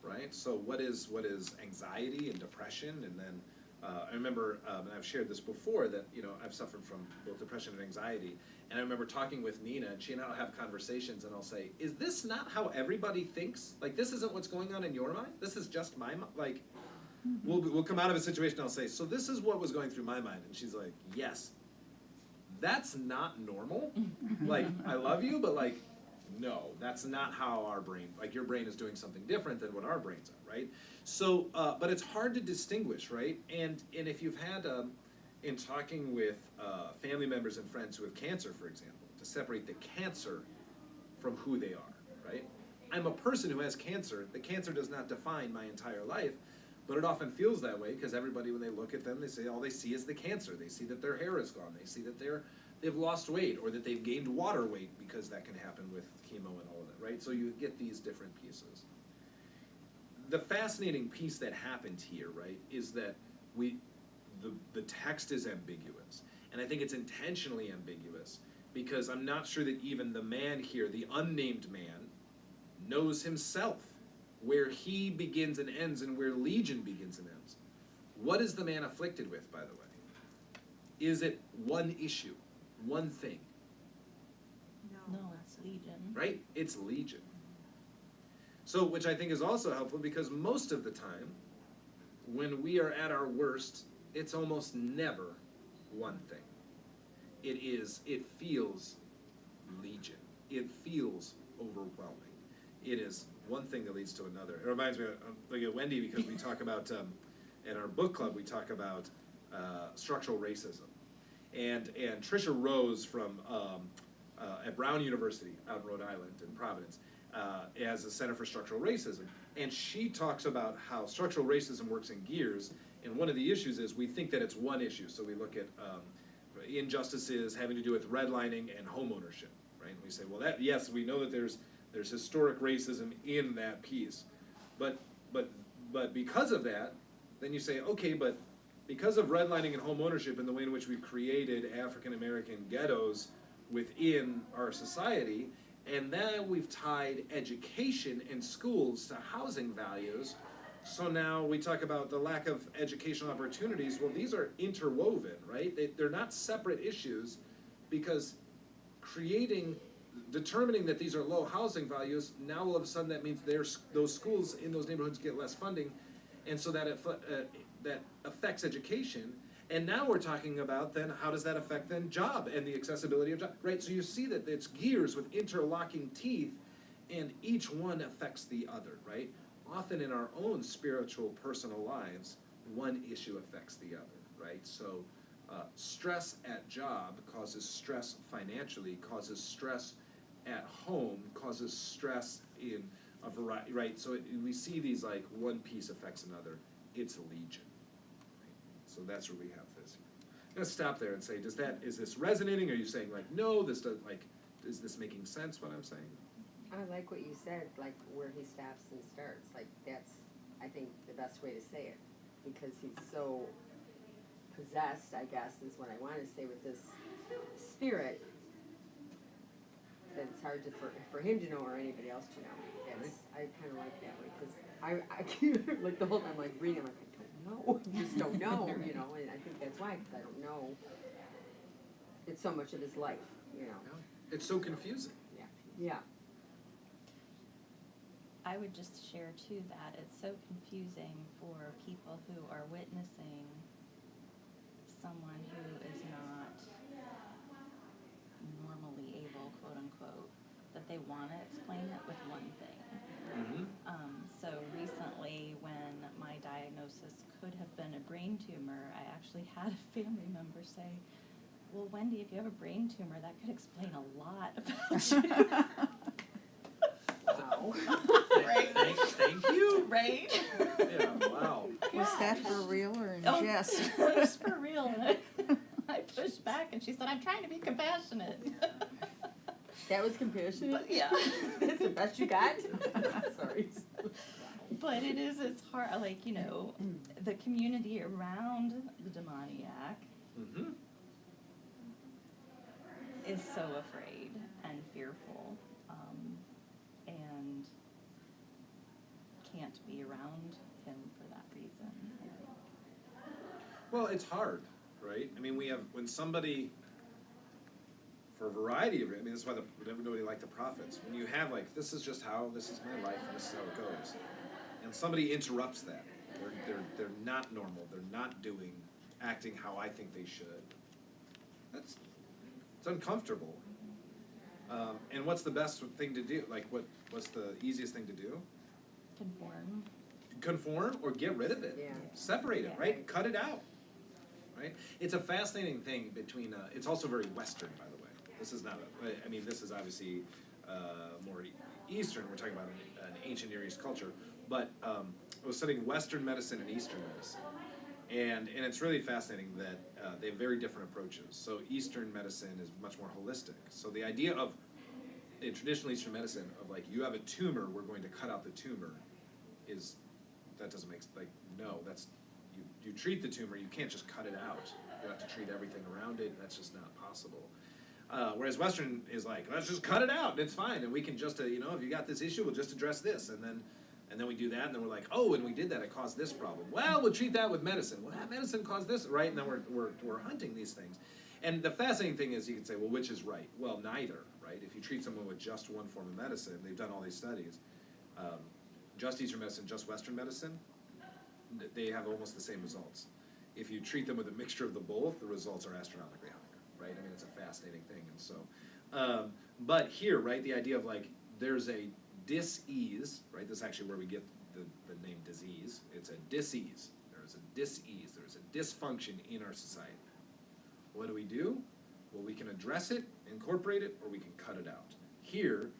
right? So what is anxiety and depression, and then I remember, and I've shared this before, that I've suffered from both depression and anxiety, and I remember talking with Nina, and she and I'll have conversations, and I'll say, "Is this not how everybody thinks? Like, this isn't what's going on in your mind. This is just my mind." Like, we'll come out of a situation, and I'll say, "So this is what was going through my mind," and she's like, "Yes, that's not normal. Like, I love you, but like, no, that's not how our brain, like your brain is doing something different than what our brains are, right?" So, but it's hard to distinguish, right? And if you've had, in talking with family members and friends who have cancer, for example, to separate the cancer from who they are, right? I'm a person who has cancer. The cancer does not define my entire life, but it often feels that way because everybody, when they look at them, they say all they see is the cancer. They see that their hair is gone. They see that they've lost weight, or that they've gained water weight, because that can happen with chemo and all of that, right? So you get these different pieces. The fascinating piece that happened here, right, is that the text is ambiguous. And I think it's intentionally ambiguous because I'm not sure that even the man here, the unnamed man, knows himself where he begins and ends and where Legion begins and ends. What is the man afflicted with, by the way? Is it one issue, one thing? No, it's Legion. Right? It's Legion. So, which I think is also helpful because most of the time, when we are at our worst, it's almost never one thing. It feels Legion. It feels overwhelming. It is one thing that leads to another. It reminds me of like at Wendy, because we talk about, in our book club, we talk about structural racism. And Tricia Rose from at Brown University out in Rhode Island in Providence has a Center for Structural Racism. And she talks about how structural racism works in gears. And one of the issues is we think that it's one issue. So we look at injustices having to do with redlining and home ownership, right? And we say, well, that, yes, we know that there's historic racism in that piece. But because of that, then you say, okay, but because of redlining and home ownership and the way in which we've created African American ghettos within our society, and then we've tied education and schools to housing values, so now we talk about the lack of educational opportunities. Well, these are interwoven, right? They're not separate issues, because determining that these are low housing values, now all of a sudden that means those schools in those neighborhoods get less funding, and so that that affects education. And now we're talking about then how does that affect then job and the accessibility of job, right? So you see that it's gears with interlocking teeth, and each one affects the other, right? Often in our own spiritual personal lives, one issue affects the other, right? So stress at job causes stress financially, causes stress at home, causes stress in a variety, right? So we see these like one piece affects another. It's a legion. So that's where we have this. I'm gonna stop there and say, is this resonating? Are you saying like, no, is this making sense what I'm saying? I like what you said, like where he stops and starts. Like that's, I think, the best way to say it, because he's so possessed, I guess, is what I want to say, with this spirit, that it's hard for him to know or anybody else to know. That's, I kind of like that way, because I like the whole time, like reading, I'm like, I don't know, I just don't know, you know, and I think that's why, because I don't know. It's so much of his life, you know. Yeah. It's so confusing. Yeah. I would just share too that it's so confusing for people who are witnessing someone who is not normally able, quote unquote, that they want to explain it with one thing. Mm-hmm. So recently, when my diagnosis could have been a brain tumor, I actually had a family member say, well, Wendy, if you have a brain tumor, that could explain a lot about you. No. Thank you. Right? Yeah, wow. Was that for real or in Oh, jest? it's for real. I pushed back and she said, I'm trying to be compassionate. That was compassionate? But, yeah. That's the best you got? Sorry. But it's hard, like, you know, the community around the demoniac Mm-hmm. is so afraid and fearful, and can't be around him for that reason, I think. Well, it's hard, right? I mean, when somebody, for a variety of, I mean, this is why everybody liked the prophets. When you have this is just how, this is my life, and this is how it goes. And somebody interrupts that. They're not normal. They're not acting how I think they should. It's uncomfortable. And what's the best thing to do? What's the easiest thing to do? Conform. Conform or get rid of it. Yeah. Separate it, Yeah. right? Cut it out. Right? It's a fascinating thing between, it's also very Western, by the way. This is not, this is obviously more Eastern. We're talking about an ancient Near East culture. But I was studying Western medicine and Eastern medicine. And it's really fascinating that they have very different approaches. So Eastern medicine is much more holistic. So the idea of, in traditional Eastern medicine, of you have a tumor, we're going to cut out the tumor, that doesn't make, no, that's, you treat the tumor, you can't just cut it out. You have to treat everything around it, that's just not possible. Whereas Western is let's just cut it out, it's fine, and we can just, if you got this issue, we'll just address this, and then we do that, and then we're oh, and we did that, it caused this problem. Well, we'll treat that with medicine. Well, that medicine caused this, right? And then we're hunting these things. And the fascinating thing is, you can say, well, which is right? Well, neither, right? If you treat someone with just one form of medicine, they've done all these studies, just Eastern medicine, just Western medicine, they have almost the same results. If you treat them with a mixture of the both, the results are astronomically higher, right? I mean, it's a fascinating thing. And so, but here, right, the idea of there's a dis-ease, right? This is actually where we get the name disease. It's a dis-ease. There's a dis-ease. There's a dysfunction in our society. What do? Well, we can address it, incorporate it, or we can cut it out. Here,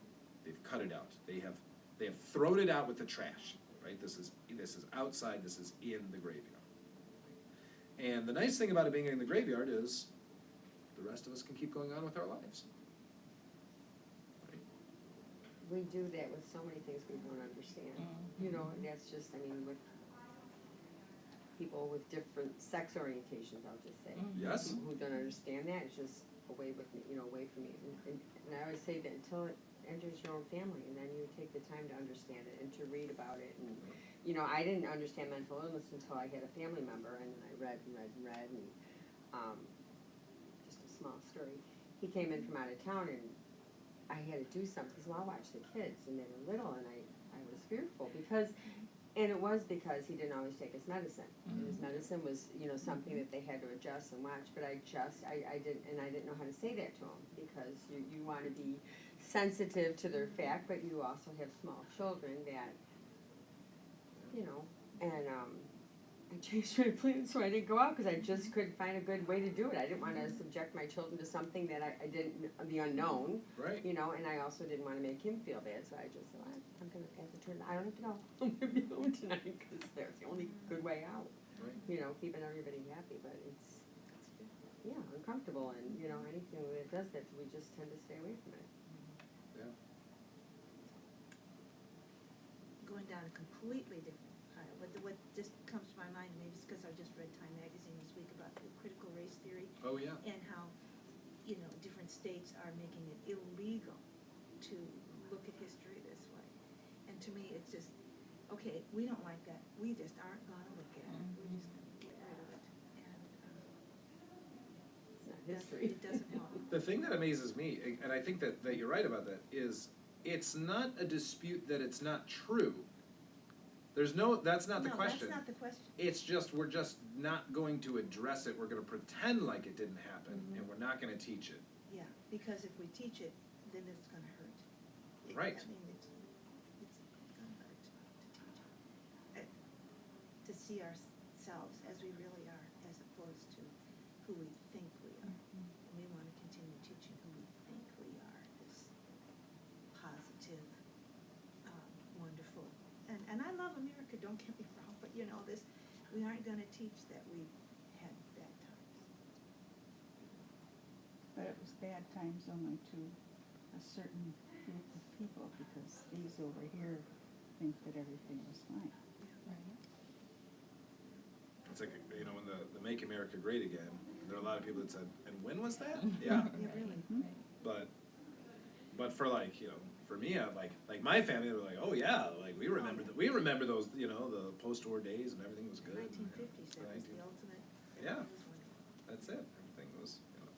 they've cut it out. They have thrown it out with the trash, right? This is outside. This is in the graveyard. And the nice thing about it being in the graveyard is the rest of us can keep going on with our lives. We do that with so many things we don't understand. You know, and that's just, with people with different sex orientations, I'll just say. Yes. People who don't understand that, it's just away from me. And I always say that until it enters your own family, and then you take the time to understand it and to read about it. And, I didn't understand mental illness until I had a family member, and then I read, and just a small story. He came in from out of town, and I had to do something, so I'll watch the kids, and they were little, and I was fearful, and it was because he didn't always take his medicine. And his medicine was, something that they had to adjust and watch, but I didn't know how to say that to him, because you want to be sensitive to their fact, but you also have small children that, and I changed my plans, so I didn't go out, because I just couldn't find a good way to do it. I didn't want to subject my children to something that I didn't, the unknown. Right. And I also didn't want to make him feel bad, so I just said, I'm going to, as it turned out, I don't have to go. I'm going to be home tonight, because that's the only good way out. Right. Keeping everybody happy, but it's uncomfortable, and, anything that does that, we just tend to stay away from it. Yeah. Going down a completely different aisle, but what just comes to my mind, maybe it's because I just read Time Magazine this week about the critical race theory, Oh, yeah. and how, different states are making it illegal to look at history this way. And to me, it's just, okay, we don't like that, we just aren't gonna look at it, we're just gonna get rid of it. And, It's not history. it doesn't help. The thing that amazes me, and I think that you're right about that, is it's not a dispute that it's not true. That's not the question. No, that's not the question. It's just, we're just not going to address it, we're gonna pretend like it didn't happen, and we're not gonna teach it. Yeah, because if we teach it, then it's gonna hurt. Right. It's gonna hurt to teach it. To see ourselves as we really are, as opposed to who we think we are. And we wanna continue teaching who we think we are, this positive, don't get me wrong, but you know, this, we aren't gonna teach that we had bad times. But it was bad times only to a certain group of people, because these over here think that everything was fine. Right. It's like, you know, when the Make America Great Again, there are a lot of people that said, and when was that? Yeah. Yeah, really. Right. But for like, you know, for me, I like my family, they were like, oh yeah, like we remember those, you know, the post-war days and everything was good. 1950s, that was the ultimate. Yeah. That was wonderful. That's it. Everything was, you know.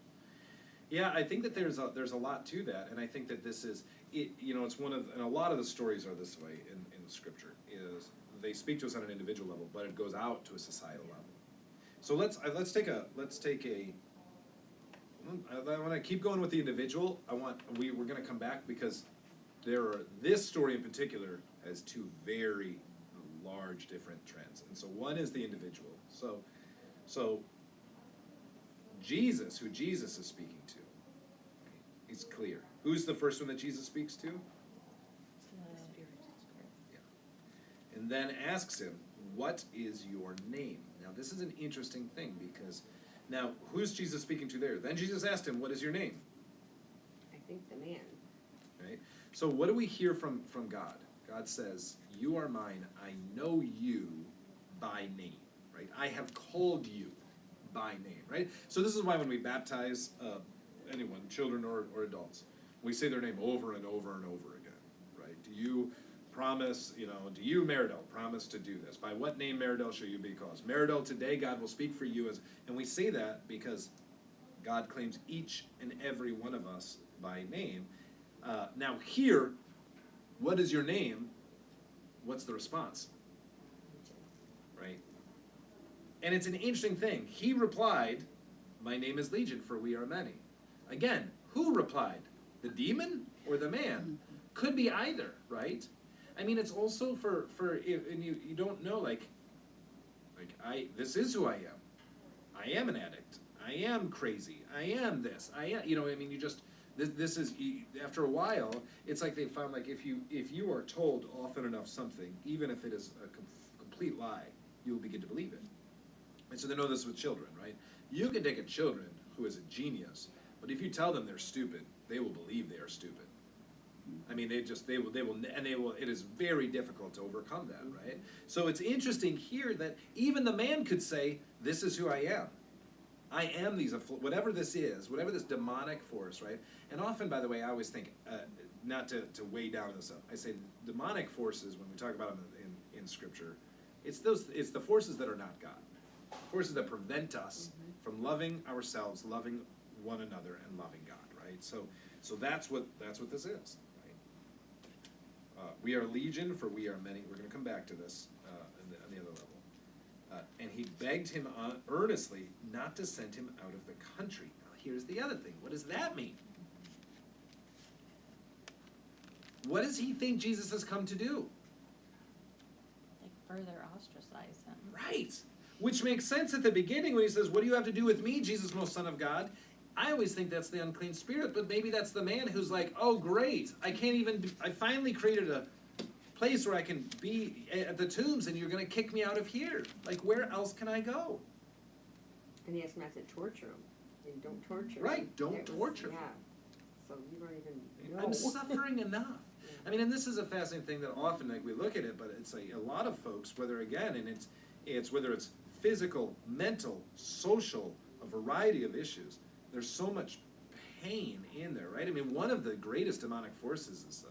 Yeah, I think that there's a lot to that, and I think that this is it. You know, it's one of, and a lot of the stories are this way in Scripture. Is they speak to us on an individual level, but it goes out to a societal level. So let's take a. I want to keep going with the individual. We're going to come back because this story in particular has two very large different trends, and so one is the individual. So Jesus, who Jesus is speaking to, he's clear. Who's the first one that Jesus speaks to? The Spirit. And then asks him, what is your name? Now this is an interesting thing because now who's Jesus speaking to there? Then Jesus asked him, what is your name? I think the man. Right? So what do we hear from God? God says, you are mine, I know you by name, right? I have called you by name, right? So this is why when we baptize anyone, children or adults, we say their name over and over and over again, right? Do you promise, you know, do you, Meridel, promise to do this? By what name, Meridel, shall you be called? Meridel, today God will speak for you as, and we say that because God claims each and every one of us by name. Now here, what is your name? What's the response? Right? And it's an interesting thing. He replied, my name is Legion, for we are many. Again, who replied? The demon or the man? Could be either, right? I mean, it's also for and you don't know, this is who I am. I am an addict. I am crazy. I am this. I am, you know, I mean, you just, this is, after a while, it's like they found, like, if you are told often enough something, even if it is a complete lie, you will begin to believe it. And so they know this with children, right? You can take a children who is a genius, but if you tell them they're stupid, they will believe they are stupid. I mean, it is very difficult to overcome that, right? So it's interesting here that even the man could say, this is who I am. I am these, whatever this is, whatever this demonic force, right? And often, by the way, I always think, not to weigh down this up, I say demonic forces, when we talk about them in Scripture, it's the forces that are not God. Forces that prevent us from loving ourselves, loving one another, and loving God, right? So that's what this is, right? We are legion, for we are many. We're going to come back to this on the other level. And he begged him earnestly not to send him out of the country. Now here's the other thing. What does that mean? What does he think Jesus has come to do? Like further ostracize him. Right. Which makes sense at the beginning when he says, what do you have to do with me, Jesus, most Son of God? I always think that's the unclean spirit, but maybe that's the man who's like, oh great, I finally created a place where I can be at the tombs, and you're going to kick me out of here. Like, where else can I go? And he asked not to torture him. And don't torture him. Right, don't torture him. Yeah. So you don't even know. I'm suffering enough. I mean, and this is a fascinating thing that often, like, we look at it, but it's like a lot of folks, whether again, and it's whether it's physical, mental, social, a variety of issues, there's so much pain in there, right? I mean, one of the greatest demonic forces is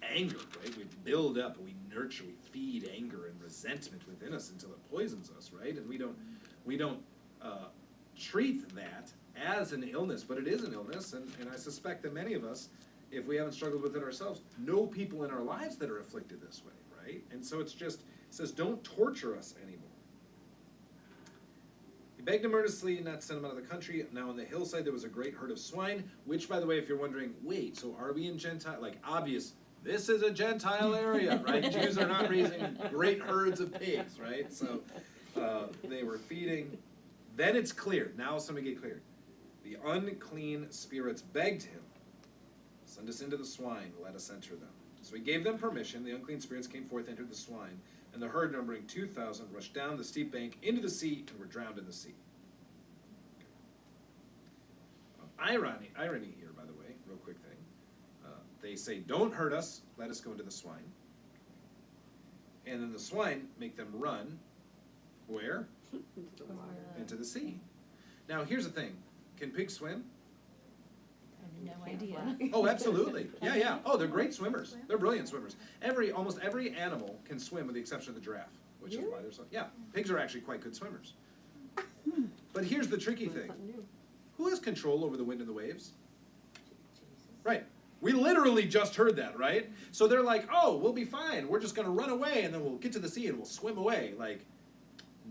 anger, right? We build up, we nurture, we feed anger and resentment within us until it poisons us, right? And we don't treat that as an illness, but it is an illness, and I suspect that many of us, if we haven't struggled with it ourselves, know people in our lives that are afflicted this way, right? And so it says, don't torture us anymore. He begged him earnestly not to send him out of the country. Now on the hillside there was a great herd of swine, which, by the way, if you're wondering, wait, so are we in Gentile? Like, obvious, this is a Gentile area, right? Jews are not raising great herds of pigs, right? So they were feeding. Then it's clear. Now somebody get clear. The unclean spirits begged him, send us into the swine, let us enter them. So he gave them permission. The unclean spirits came forth, entered the swine, and the herd numbering 2,000 rushed down the steep bank into the sea and were drowned in the sea. Irony here, by the way, real quick thing. They say, don't hurt us, let us go into the swine. And then the swine make them run, where? Into the water. Into the sea. Now, here's the thing. Can pigs swim? I have no Can't idea. fly. Oh, absolutely. Yeah. Oh, they're great swimmers. They're brilliant swimmers. Almost every animal can swim with the exception of the giraffe, which is why they're so, yeah. Pigs are actually quite good swimmers. But here's the tricky thing. Something new. Who has control over the wind and the waves? Jesus. Right. We literally just heard that, right? So they're like, oh, we'll be fine. We're just going to run away, and then we'll get to the sea, and we'll swim away. Like,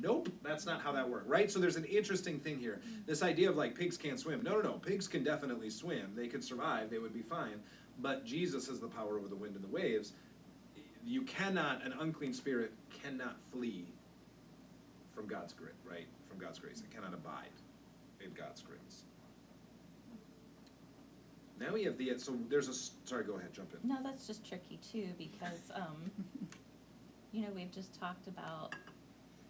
nope, that's not how that works, right? So there's an interesting thing here. This idea of, like, pigs can't swim. No. Pigs can definitely swim. They could survive. They would be fine. But Jesus has the power over the wind and the waves. You cannot, an unclean spirit cannot flee from God's grace, right? From God's grace. It cannot abide in God's grace. Now we have so there's sorry, go ahead, jump in. No, that's just tricky too, because, you know, we've just talked about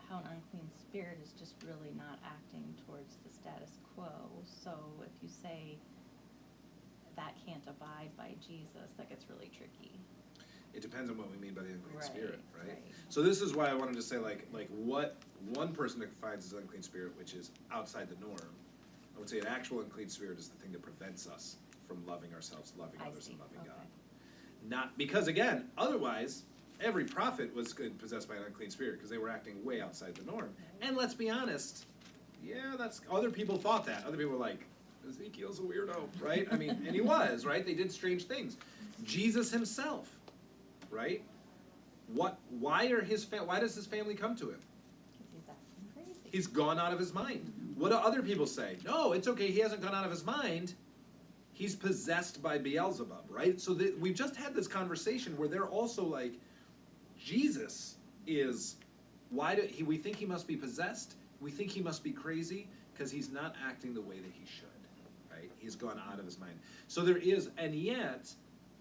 how an unclean spirit is just really not acting towards the status quo. So if you say that can't abide by Jesus, that gets really tricky. It depends on what we mean by the unclean spirit, right? Right. So this is why I wanted to say, like what one person defines as unclean spirit, which is outside the norm. I would say an actual unclean spirit is the thing that prevents us from loving ourselves, loving I others, see. and loving Okay. God. Not because, again, otherwise, every prophet was possessed by an unclean spirit because they were acting way outside the norm. And let's be honest, yeah, that's other people thought that. Other people were like, Ezekiel's a weirdo, right? I mean, and he was, right? They did strange things. Jesus himself, right? Why does his family come to him? Because he's acting crazy. He's gone out of his mind. What do other people say? No, it's okay, he hasn't gone out of his mind. He's possessed by Beelzebub, right? So we've just had this conversation where they're also like, Jesus is, we think he must be possessed, we think he must be crazy, because he's not acting the way that he should, right? He's gone out of his mind. So there is, and yet,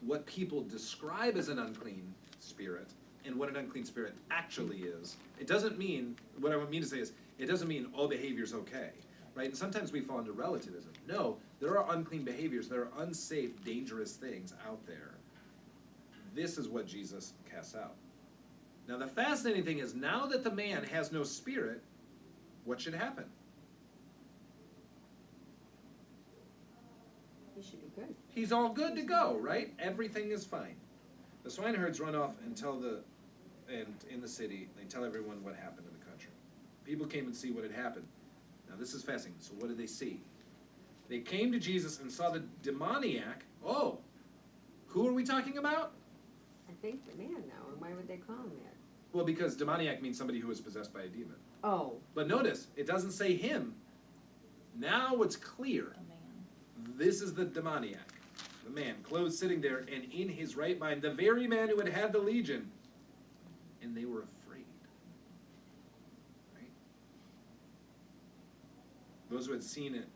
what people describe as an unclean spirit, and what an unclean spirit actually is, it doesn't mean, what I mean to say is, it doesn't mean all behavior's okay, right? And sometimes we fall into relativism. No, there are unclean behaviors, there are unsafe, dangerous things out there. This is what Jesus casts out. Now the fascinating thing is, now that the man has no spirit, what should happen? He should be good. He's all good to go, right? Everything is fine. The swineherds run off and in the city, they tell everyone what happened in the country. People came and see what had happened. Now this is fascinating. So what did they see? They came to Jesus and saw the demoniac. Oh, who are we talking about? I think the man now, and why would they call him that? Well, because demoniac means somebody who is possessed by a demon. Oh, But notice, it doesn't say him. Now it's clear. A man. This is the demoniac, the man, clothed, sitting there, and in his right mind, the very man who had had the legion. And they were afraid. Right? Those who had seen it,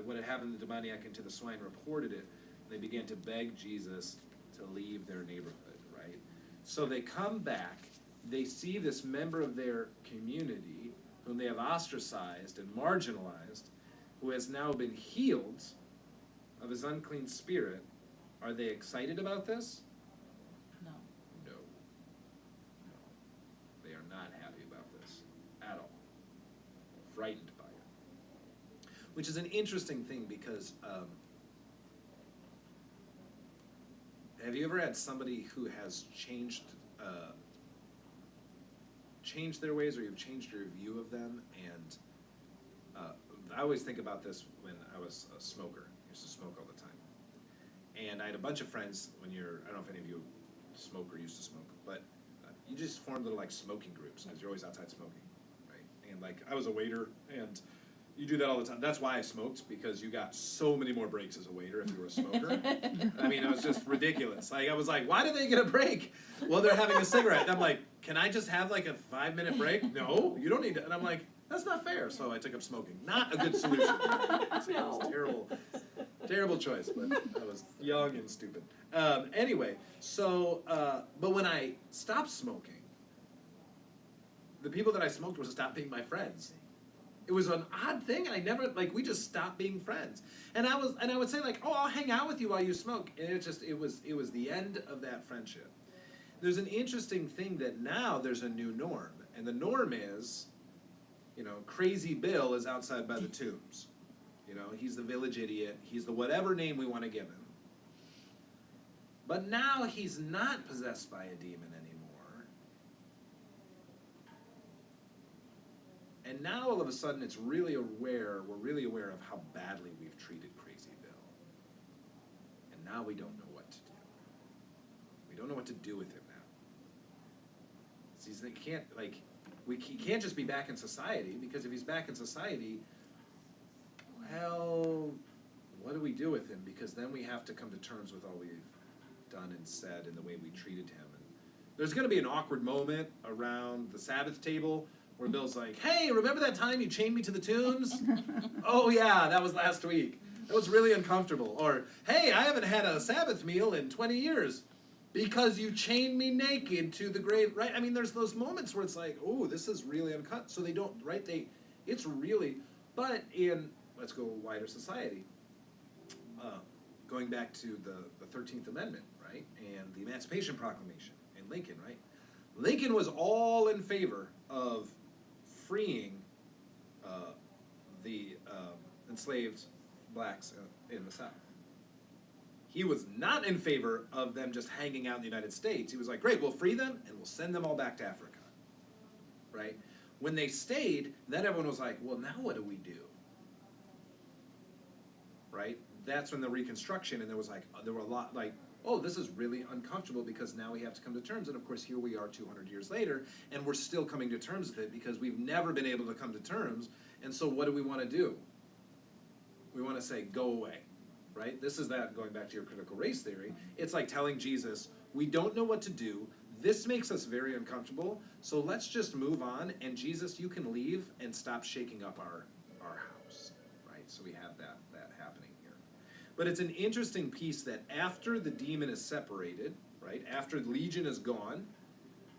what had happened to the demoniac and to the swine, reported it. And they began to beg Jesus to leave their neighborhood, right? So they come back, they see this member of their community, whom they have ostracized and marginalized, who has now been healed of his unclean spirit. Are they excited about this? No. No. No. They are not happy about this at all. Frightened by it. Which is an interesting thing because have you ever had somebody who has changed their ways, or you've changed your view of them? And I always think about this when I was a smoker. I used to smoke all the time. And I had a bunch of friends I don't know if any of you smoke or used to smoke, but you just form little like smoking groups because you're always outside smoking, right? And like I was a waiter, and you do that all the time. That's why I smoked, because you got so many more breaks as a waiter if you were a smoker. I mean, it was just ridiculous. Like I was like, why do they get a break? Well, they're having a cigarette. And I'm like, can I just have like a 5-minute break? No, you don't need to. And I'm like, that's not fair. So I took up smoking. Not a good solution. It was terrible. Terrible choice, but I was young and stupid. Anyway, so, but when I stopped smoking, the people that I smoked with stopped being my friends. It was an odd thing, and I never, like, we just stopped being friends. And I would say, like, oh, I'll hang out with you while you smoke. And it was the end of that friendship. There's an interesting thing that now there's a new norm. And the norm is, you know, Crazy Bill is outside by the tombs. You know, he's the village idiot. He's the whatever name we want to give him. But now he's not possessed by a demon anymore. And now all of a sudden we're really aware of how badly we've treated Crazy Bill. And now we don't know what to do. We don't know what to do with him now. See, he can't just be back in society, because if he's back in society, well, what do we do with him? Because then we have to come to terms with all we've done and said and the way we treated him. And there's going to be an awkward moment around the Sabbath table where Bill's like, hey, remember that time you chained me to the tombs? Oh yeah, that was last week. That was really uncomfortable. Or, hey, I haven't had a Sabbath meal in 20 years because you chained me naked to the grave, right? I mean, there's those moments where it's like, oh, this is really uncomfortable. So they don't, right? It's really, but in, let's go wider society, going back to the 13th Amendment, right? And the Emancipation Proclamation and Lincoln, right? Lincoln was all in favor of freeing the enslaved blacks in the South. He was not in favor of them just hanging out in the United States. He was like, great, we'll free them and we'll send them all back to Africa, right? When they stayed, then everyone was like, well, now what do we do? Right? That's when the Reconstruction, and there were a lot like, oh, this is really uncomfortable because now we have to come to terms. And of course, here we are 200 years later, and we're still coming to terms with it because we've never been able to come to terms. And so what do we want to do? We want to say, go away, right? This is that, going back to your critical race theory. It's like telling Jesus, we don't know what to do. This makes us very uncomfortable. So let's just move on. And Jesus, you can leave and stop shaking up our house, right? So we have that happening here. But it's an interesting piece that after the demon is separated, right, after Legion is gone,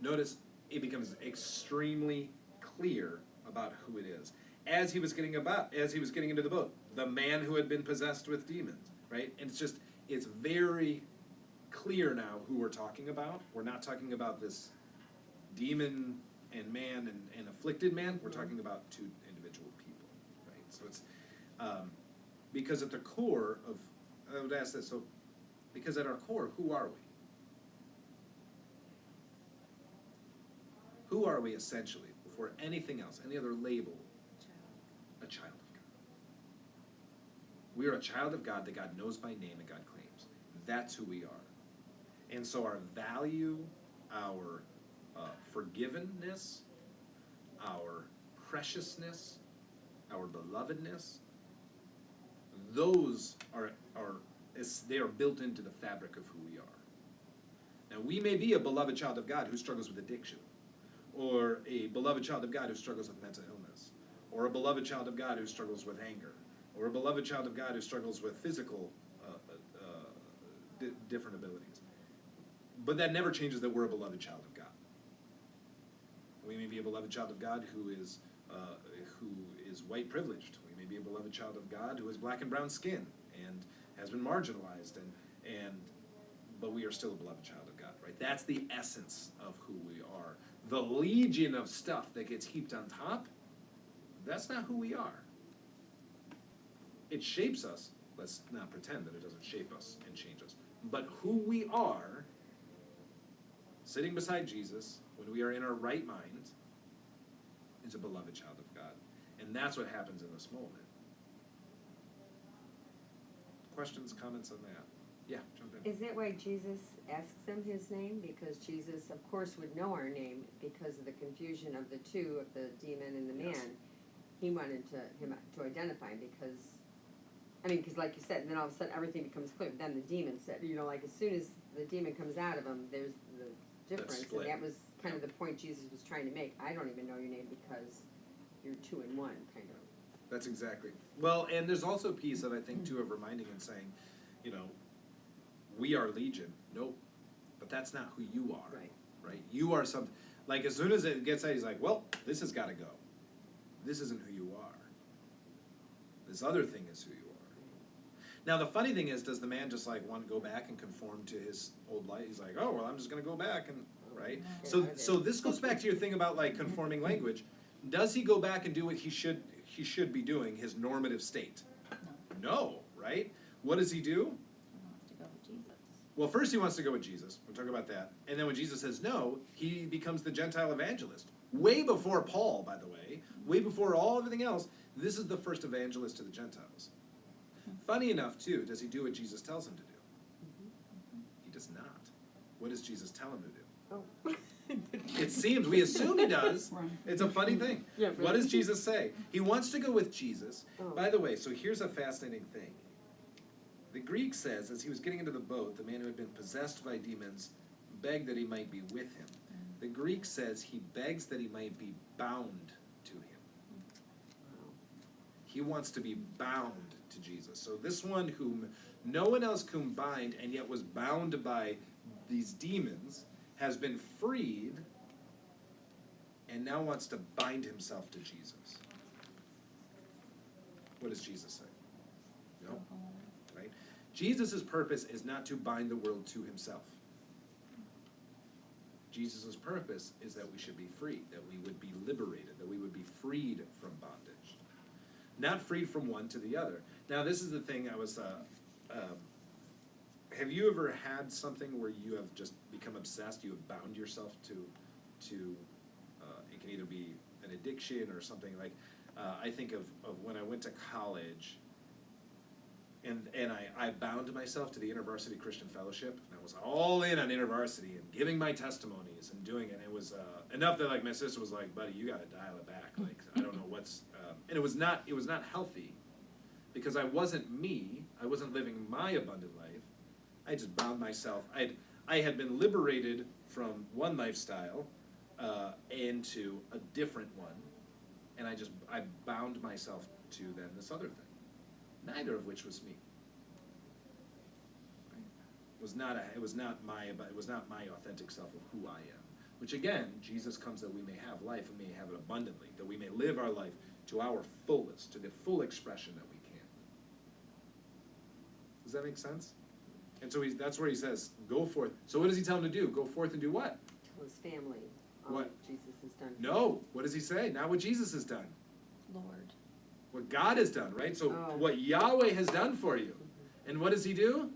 notice it becomes extremely clear about who it is. As he was getting into the boat, the man who had been possessed with demons, right? And it's very clear now who we're talking about. We're not talking about this demon and man and afflicted man. We're talking about two individual people, right? So it's because at the core of, I would ask this, so because at our core, who are we? Who are we essentially, before anything else, any other label? A child of God. We are a child of God that God knows by name and God claims. That's who we are. And so our value, our forgiveness, our preciousness, our belovedness, those they are built into the fabric of who we are. Now, we may be a beloved child of God who struggles with addiction, or a beloved child of God who struggles with mental illness, or a beloved child of God who struggles with anger, or a beloved child of God who struggles with physical different abilities. But that never changes that we're a beloved child of God. We may be a beloved child of God who is white privileged. We may be a beloved child of God who has black and brown skin and has been marginalized, but we are still a beloved child of God, right? That's the essence of who we are. The legion of stuff that gets heaped on top, that's not who we are. It shapes us. Let's not pretend that it doesn't shape us and change us. But who we are, sitting beside Jesus, when we are in our right mind, is a beloved child of God. And that's what happens in this moment. Questions, comments on that? Yeah, jump in. Is that why Jesus asks them his name? Because Jesus, of course, would know our name because of the confusion of the two, of the demon and the man. Yes. He wanted him to identify him because like you said, and then all of a sudden everything becomes clear. Then the demon said, like as soon as the demon comes out of him, there's the difference. And split. that was kind of the point Jesus was trying to make. I don't even know your name because you're two in one, kind of. That's exactly. Well, and there's also a piece that I think, too, of reminding and saying, we are Legion. Nope. But that's not who you are. Right. Right? You are something. Like, as soon as it gets out, he's like, well, this has got to go. This isn't who you are. This other thing is who you are. Now, the funny thing is, does the man just, like, want to go back and conform to his old life? He's like, oh, well, I'm just going to go back, and right? So this goes back to your thing about, like, conforming language. Does he go back and do what he should be doing, his normative state? No, right? What does he do? He wants to go with Jesus. Well, first he wants to go with Jesus. We'll talk about that. And then when Jesus says no, he becomes the Gentile evangelist. Way before Paul, by the way. Way before everything else. This is the first evangelist to the Gentiles. Funny enough, too, does he do what Jesus tells him to do? He does not. What does Jesus tell him to do? Oh. It seems, we assume he does. Right. It's a funny thing. Yeah, What does Jesus say? He wants to go with Jesus. Oh. By the way, so here's a fascinating thing. The Greek says, as he was getting into the boat, the man who had been possessed by demons begged that he might be with him. The Greek says he begs that he might be bound to him. He wants to be bound to Jesus. So this one whom no one else could bind and yet was bound by these demons has been freed and now wants to bind himself to Jesus. What does Jesus say? No, right? Jesus' purpose is not to bind the world to himself. Jesus' purpose is that we should be free, that we would be liberated, that we would be freed from bondage. Not freed from one to the other. Now, this is the thing I was, have you ever had something where you have just become obsessed, you have bound yourself to it can either be an addiction or something like, I think of when I went to college, and I bound myself to the InterVarsity Christian Fellowship, and I was all in on InterVarsity and giving my testimonies and doing it. And it was enough that, like, my sister was like, buddy, you gotta dial it back. Like, I don't know what's, and it was not healthy, because I wasn't me, I wasn't living my abundant life. I just bound myself. I had been liberated from one lifestyle into a different one, and I bound myself to then this other thing. Neither of which was me. Right? It was not my authentic self of who I am. Which again, Jesus comes that we may have life and may have it abundantly, that we may live our life to our fullest, to the full expression that we can. Does that make sense? And so that's where he says, go forth. So what does he tell him to do? Go forth and do what? Tell his family What? Jesus has done. No. What does he say? Not what Jesus has done. Lord. What God has done, right? So Oh. what Yahweh has done for you. And what does he do?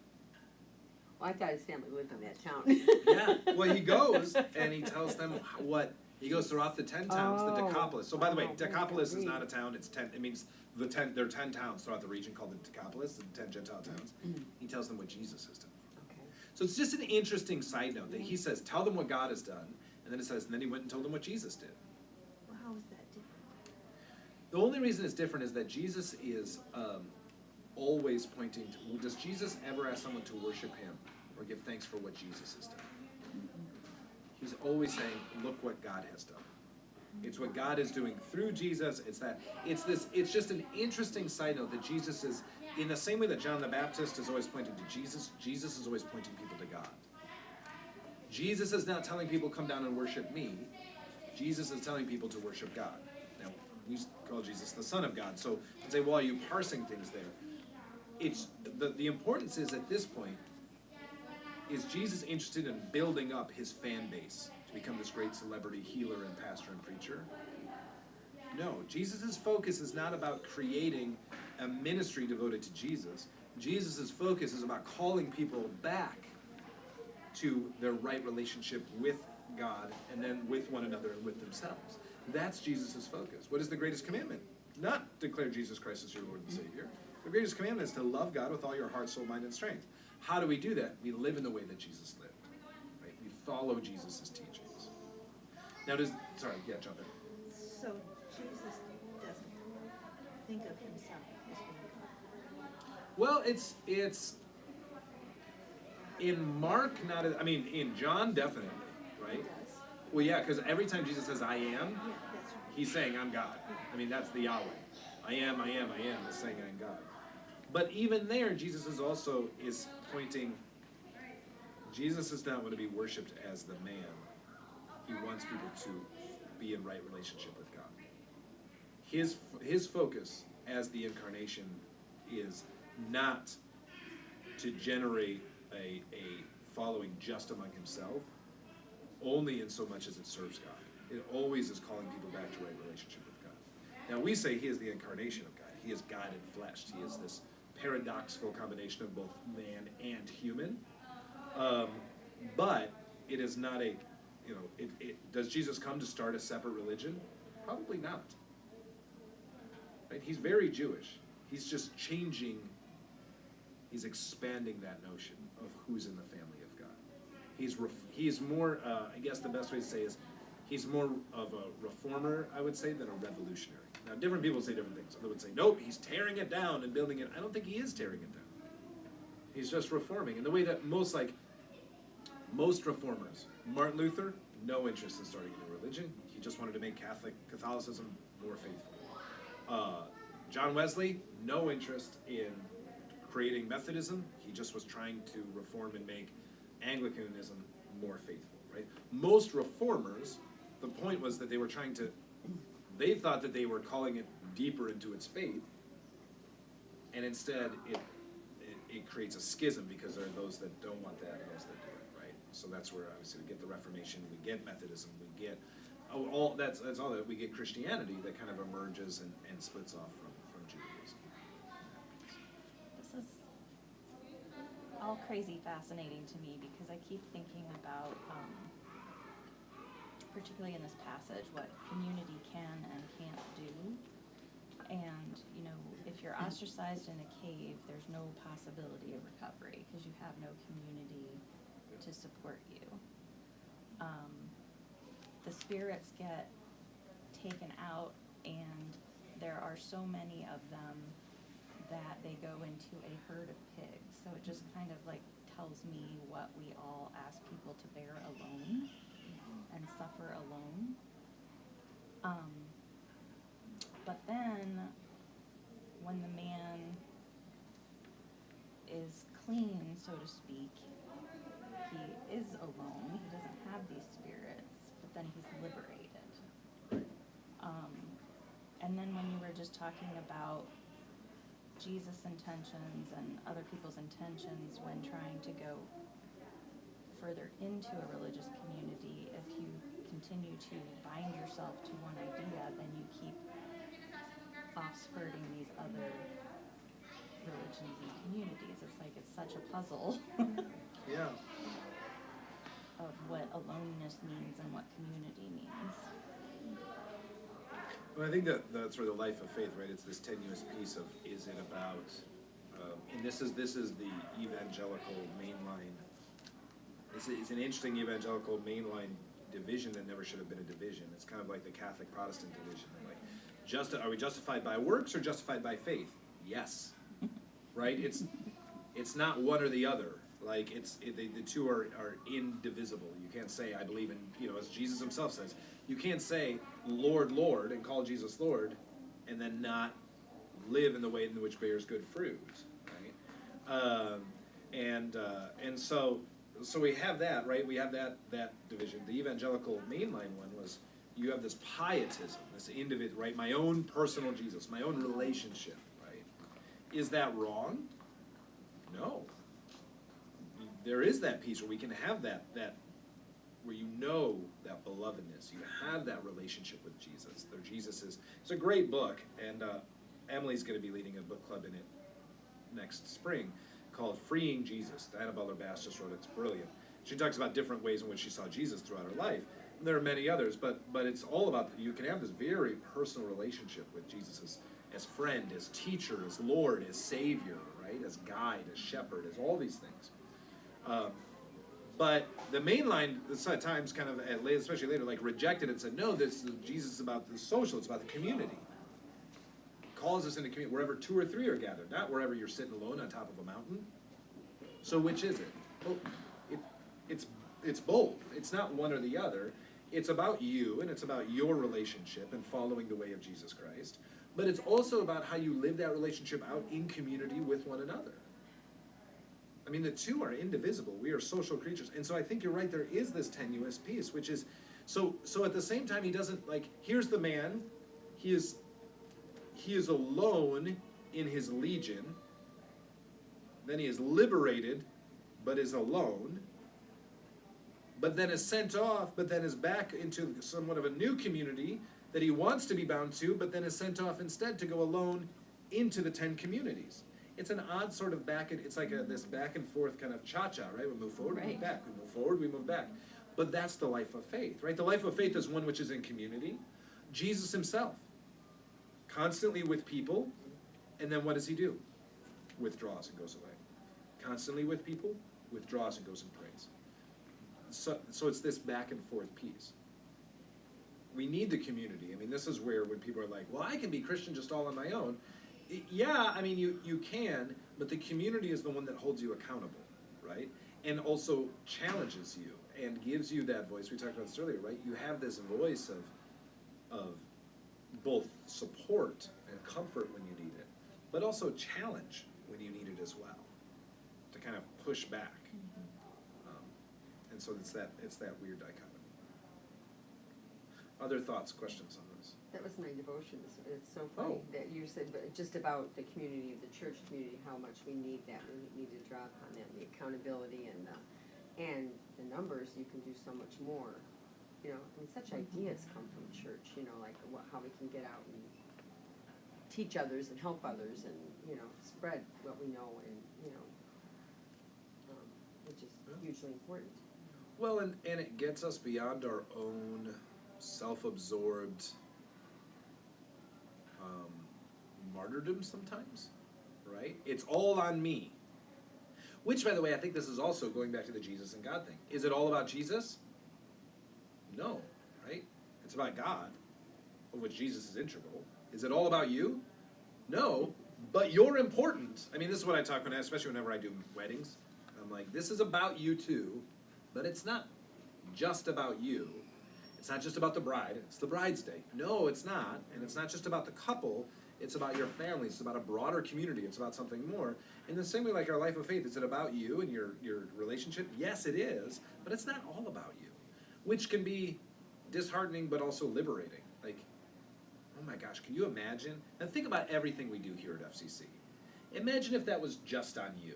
Well, I thought his family lived in that town. Yeah. Well, he goes and he tells them what he goes throughout the 10 towns, the Oh. Decapolis. So by the way, Oh, Decapolis is great. not a town. It's 10. It means there are 10 towns throughout the region called the Decapolis, the 10 Gentile towns. He tells them what Jesus has done. Okay. So it's just an interesting side note that he says, tell them what God has done, and then it says, and then he went and told them what Jesus did. Well, how is that different? The only reason it's different is that Jesus is always pointing to, does Jesus ever ask someone to worship him or give thanks for what Jesus has done? He's always saying, look what God has done. It's what God is doing through Jesus. It's just an interesting side note that Jesus is, in the same way that John the Baptist is always pointing to Jesus, Jesus is always pointing people to God. Jesus is not telling people, come down and worship me. Jesus is telling people to worship God. Now, we call Jesus the Son of God, so you say, well, are you parsing things there? It's the importance is, at this point, is Jesus interested in building up his fan base to become this great celebrity healer and pastor and preacher? No, Jesus' focus is not about creating a ministry devoted to Jesus. Jesus' focus is about calling people back to their right relationship with God and then with one another and with themselves. That's Jesus' focus. What is the greatest commandment? Not declare Jesus Christ as your Lord and Savior. The greatest commandment is to love God with all your heart, soul, mind, and strength. How do we do that? We live in the way that Jesus lived. Right? We follow Jesus' teachings. Now jump in. So Jesus doesn't think of himself as being God. Well, it's in Mark, in John, definitely, right? He does. Well, yeah, because every time Jesus says, I am, Yeah, that's right. he's saying, I'm God. I mean, that's the Yahweh. I am, is saying I'm God. But even there, Jesus is pointing, Jesus is not going to be worshipped as the man. He wants people to be in right relationship with God. His focus as the incarnation is not to generate a following just among himself, only in so much as it serves God. It always is calling people back to right relationship with God. Now we say he is the incarnation of God. He is God in flesh. He is this paradoxical combination of both man and human. But it is not a, does Jesus come to start a separate religion? Probably not. Right? He's very Jewish. He's just changing, he's expanding that notion of who's in the family of God. He's more, I guess the best way to say is, he's more of a reformer, I would say, than a revolutionary. Now, different people say different things. Some would say, nope, he's tearing it down and building it. I don't think he is tearing it down. He's just reforming. In the way that most reformers, Martin Luther, no interest in starting a new religion. He just wanted to make Catholicism more faithful. John Wesley, no interest in creating Methodism. He just was trying to reform and make Anglicanism more faithful, right? Most reformers, the point was that they thought that they were calling it deeper into its faith, and instead it creates a schism because there are those that don't want that and those that do it, right? So that's where obviously we get the Reformation, we get Methodism, we get that's all that we get Christianity that kind of emerges and splits off from Judaism. This is all crazy fascinating to me because I keep thinking about, particularly in this passage, what community can and can't do. And, if you're ostracized in a cave, there's no possibility of recovery because you have no community to support you. The spirits get taken out, and there are so many of them that they go into a herd of pigs. So it just kind of tells me what we all ask people to bear alone and suffer alone. But then when the man is clean, so to speak, he is alone. He doesn't have these spirits, but then he's liberated. And then when you were just talking about Jesus' intentions and other people's intentions when trying to go further into a religious community, if you continue to bind yourself to one idea, then you keep off-spurting these other religions and communities. It's such a puzzle. Yeah. Of what aloneness means and what community means. Well, I think that's sort of the life of faith, right? It's this tenuous piece of, is it about, and this is the evangelical mainline. It's an interesting evangelical mainline division that never should have been a division. It's kind of like the Catholic Protestant division. Are we justified by works or justified by faith? Yes, right? It's not one or the other. The two are indivisible. You can't say, I believe in, as Jesus himself says, you can't say, Lord, Lord, and call Jesus Lord, and then not live in the way in which bears good fruit, right? And so we have that, right? We have that division. The evangelical mainline one was, you have this pietism, this individual, right? My own personal Jesus, my own relationship, right? Is that wrong? No. There is that piece where we can have that where that belovedness, you have that relationship with Jesus. It's a great book, and Emily's going to be leading a book club in it next spring called Freeing Jesus. Diana Butler-Bass just wrote it. It's brilliant. She talks about different ways in which she saw Jesus throughout her life. And there are many others, but it's all about, you can have this very personal relationship with Jesus as friend, as teacher, as Lord, as Savior, right? As guide, as shepherd, as all these things. But the mainline, at times, kind of, especially later, rejected it and said, no, Jesus is about the social, it's about the community. Calls us into community wherever two or three are gathered, not wherever you're sitting alone on top of a mountain. So which is it? Well, it's both. It's not one or the other. It's about you, and it's about your relationship and following the way of Jesus Christ. But it's also about how you live that relationship out in community with one another. The two are indivisible. We are social creatures. And so I think you're right, there is this tenuous piece, which is, So at the same time, he doesn't, like, here's the man, he is alone in his legion, then he is liberated, but is alone, but then is sent off, but then is back into somewhat of a new community that he wants to be bound to, but then is sent off instead to go alone into the 10 communities. It's an odd sort of it's like this back and forth kind of cha-cha, right? We move forward, we move Right. back, we move forward, we move back. But that's the life of faith, right? The life of faith is one which is in community. Jesus himself, constantly with people, and then what does he do? Withdraws and goes away. Constantly with people, withdraws and goes and prays. So it's this back and forth piece. We need the community. I mean, this is where when people are like, well, I can be Christian just all on my own. Yeah, I mean, you can, but the community is the one that holds you accountable, right? And also challenges you and gives you that voice. We talked about this earlier, right? You have this voice of both support and comfort when you need it, but also challenge when you need it as well, to kind of push back. And so it's that weird dichotomy. Other thoughts, questions on this? That was my devotion. It's so funny that you said, but just about the community, the church community, how much we need that. We need to draw upon that, the accountability and the numbers. You can do so much more. You know, I mean, such ideas come from church. You know, like how we can get out and teach others and help others, and spread what we know, and which is hugely important. Well, and it gets us beyond our own self-absorbed martyrdom sometimes, right? It's all on me. Which, by the way, I think this is also going back to the Jesus and God thing. Is it all about Jesus? No, right? It's about God, of which Jesus is integral. Is it all about you? No, but you're important. I mean, this is what I talk about, especially whenever I do weddings. I'm like, this is about you too, but it's not just about you. It's not just about the bride. It's the bride's day. No, it's not. And it's not just about the couple. It's about your family. It's about a broader community. It's about something more. In the same way, like our life of faith, is it about you and your relationship? Yes, it is. But it's not all about you, which can be disheartening but also liberating. Like, oh my gosh, can you imagine? And think about everything we do here at FCC. Imagine if that was just on you.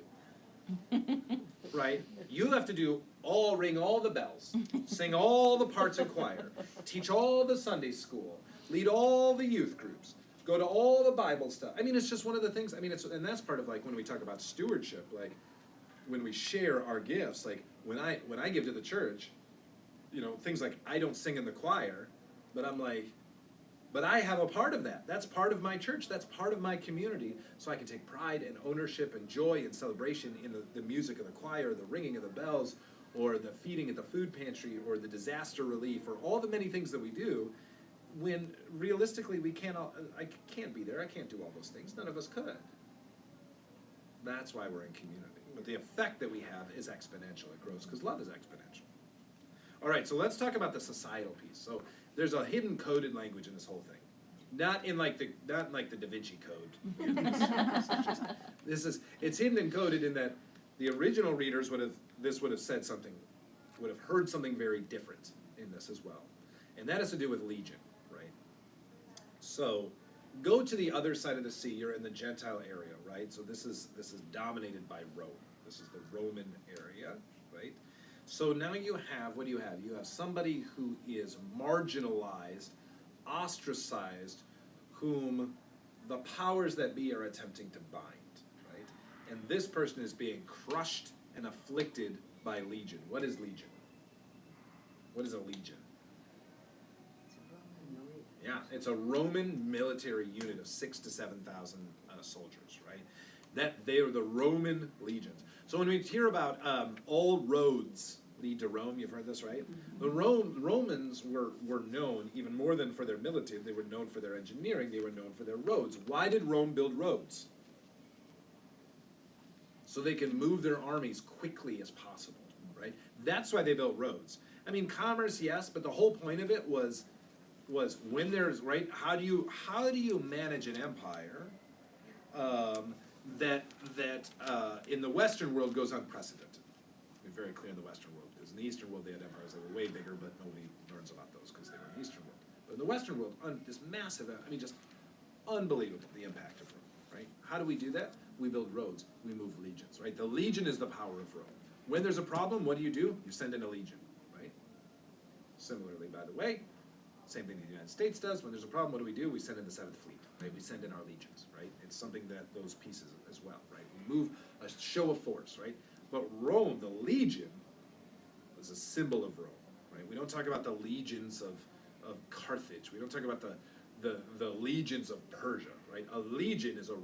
Right? You have to ring all the bells, sing all the parts of choir, teach all the Sunday school, lead all the youth groups, go to all the Bible stuff. I mean, it's just one of the things. I mean, and that's part of like when we talk about stewardship, like when we share our gifts. Like when I give to the church, things like I don't sing in the choir, but I'm like, but I have a part of that. That's part of my church. That's part of my community. So I can take pride and ownership and joy and celebration in the music of the choir, the ringing of the bells, or the feeding at the food pantry, or the disaster relief, or all the many things that we do, when realistically I can't be there. I can't do all those things. None of us could. That's why we're in community. But the effect that we have is exponential. It grows because love is exponential. All right, so let's talk about the societal piece. So there's a hidden coded language in this whole thing. Not in like the Da Vinci Code. It's hidden and coded in that the original readers would have heard something very different in this as well. And that has to do with legion, right? So go to the other side of the sea, you're in the Gentile area, right? So this is dominated by Rome. This is the Roman area, right? So now what do you have? You have somebody who is marginalized, ostracized, whom the powers that be are attempting to bind, right? And this person is being crushed and afflicted by legion. What is legion? What is a legion? Yeah, it's a Roman military unit of 6,000 to 7,000 soldiers, right? That they are the Roman legions. So when we hear about all roads lead to Rome, you've heard this, right? The Romans were known, even more than for their military, they were known for their engineering, they were known for their roads. Why did Rome build roads? So they can move their armies quickly as possible, right? That's why they built roads. I mean, commerce, yes, but the whole point of it was when there's, right, how do you manage an empire that in the Western world goes unprecedented, to be very clear in the Western world, because in the Eastern world they had empires that were way bigger, but nobody learns about those because they were in the Eastern world. But in the Western world, this massive, just unbelievable, the impact of Rome, right? How do we do that? We build roads, we move legions, right? The legion is the power of Rome. When there's a problem, what do? You send in a legion, right? Similarly, by the way, same thing the United States does. When there's a problem, what do? We send in the 7th Fleet, right? We send in our legions, right? It's something that those pieces as well, right? We move a show of force, right? But Rome, the legion, was a symbol of Rome, right? We don't talk about the legions of Carthage. We don't talk about the legions of Persia, right? A legion is a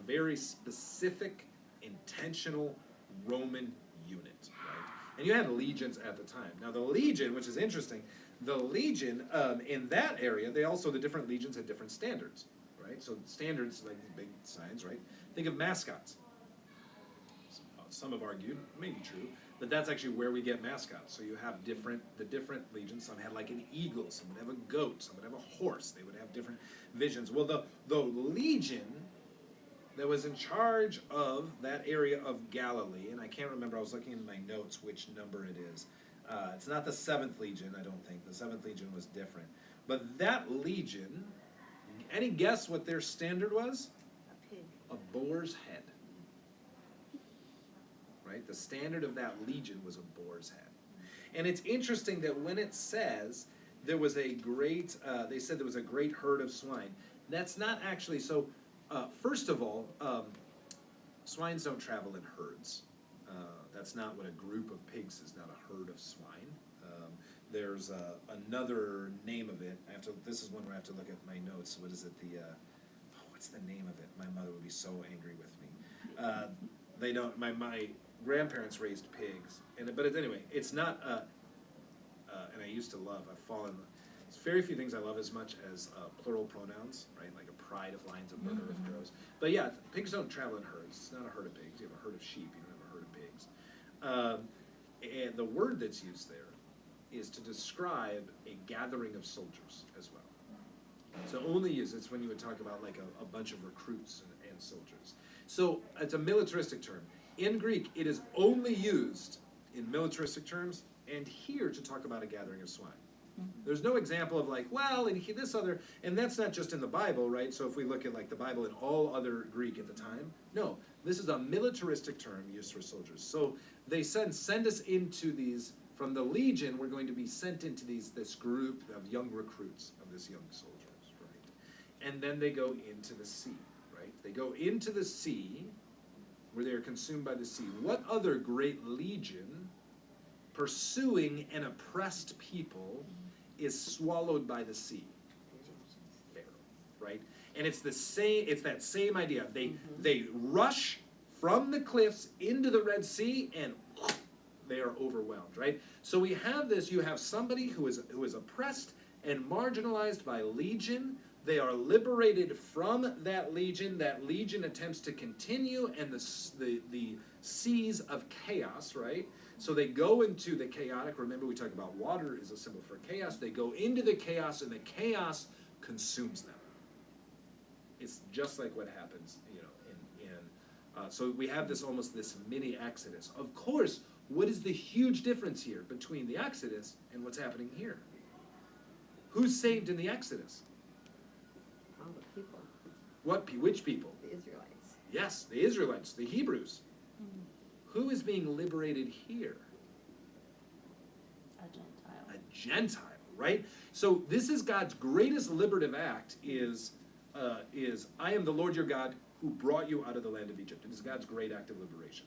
very specific, intentional Roman unit, right? And you had legions at the time. Now the legion, which is interesting, the legion in that area, the different legions had different standards, right? So standards, like big signs, right? Think of mascots. Some have argued, maybe true, that that's actually where we get mascots. So you have the different legions. Some had like an eagle, some would have a goat, some would have a horse. They would have different visions. Well, the legion that was in charge of that area of Galilee, and I can't remember, I was looking in my notes which number it is. It's not the 7th Legion, I don't think. The 7th Legion was different. But that legion, any guess what their standard was? A pig. A boar's head. Right? The standard of that legion was a boar's head. And it's interesting that when it says there was a great, they said there was a great herd of swine, that's not actually, so first of all, swines don't travel in herds. That's not what a group of pigs is, not a herd of swine. There's another name of it. This is one where I have to look at my notes. What is it? What's the name of it? My mother would be so angry with me. They don't. My grandparents raised pigs, anyway, it's not. And I used to love. I've fallen. There's very few things I love as much as plural pronouns, right? Like a pride of lions, a murder of crows. But yeah, pigs don't travel in herds. It's not a herd of pigs. You have a herd of sheep. You don't have a herd of pigs. And the word that's used there is to describe a gathering of soldiers as well. So it's when you would talk about like a bunch of recruits and soldiers. So it's a militaristic term. In Greek, it is only used in militaristic terms and here to talk about a gathering of swine. There's no example of like, well, and this other, and that's not just in the Bible, right? So if we look at like the Bible and all other Greek at the time, no, this is a militaristic term used for soldiers. So they send us into these, from the legion, we're going to be sent into this group of young recruits, of this young soldiers, right? And then they go into the sea, right? They go into the sea, where they are consumed by the sea. What other great legion pursuing an oppressed people is swallowed by the sea? Pharaoh, right? And it's that same idea. They rush from the cliffs into the Red Sea and they are overwhelmed, right? So we have this, you have somebody who is oppressed and marginalized by legion. They are liberated from that legion. That legion attempts to continue, and the seas of chaos, right? So they go into the chaotic. Remember, we talked about water is a symbol for chaos. They go into the chaos, and the chaos consumes them. It's just like what happens, so we have this mini Exodus. Of course, what is the huge difference here between the Exodus and what's happening here? Who's saved in the Exodus? All the people. Which people? The Israelites. Yes, the Israelites, the Hebrews. Who is being liberated here? A Gentile. A Gentile, right? So this is God's greatest liberative act is I am the Lord your God who brought you out of the land of Egypt. It is God's great act of liberation.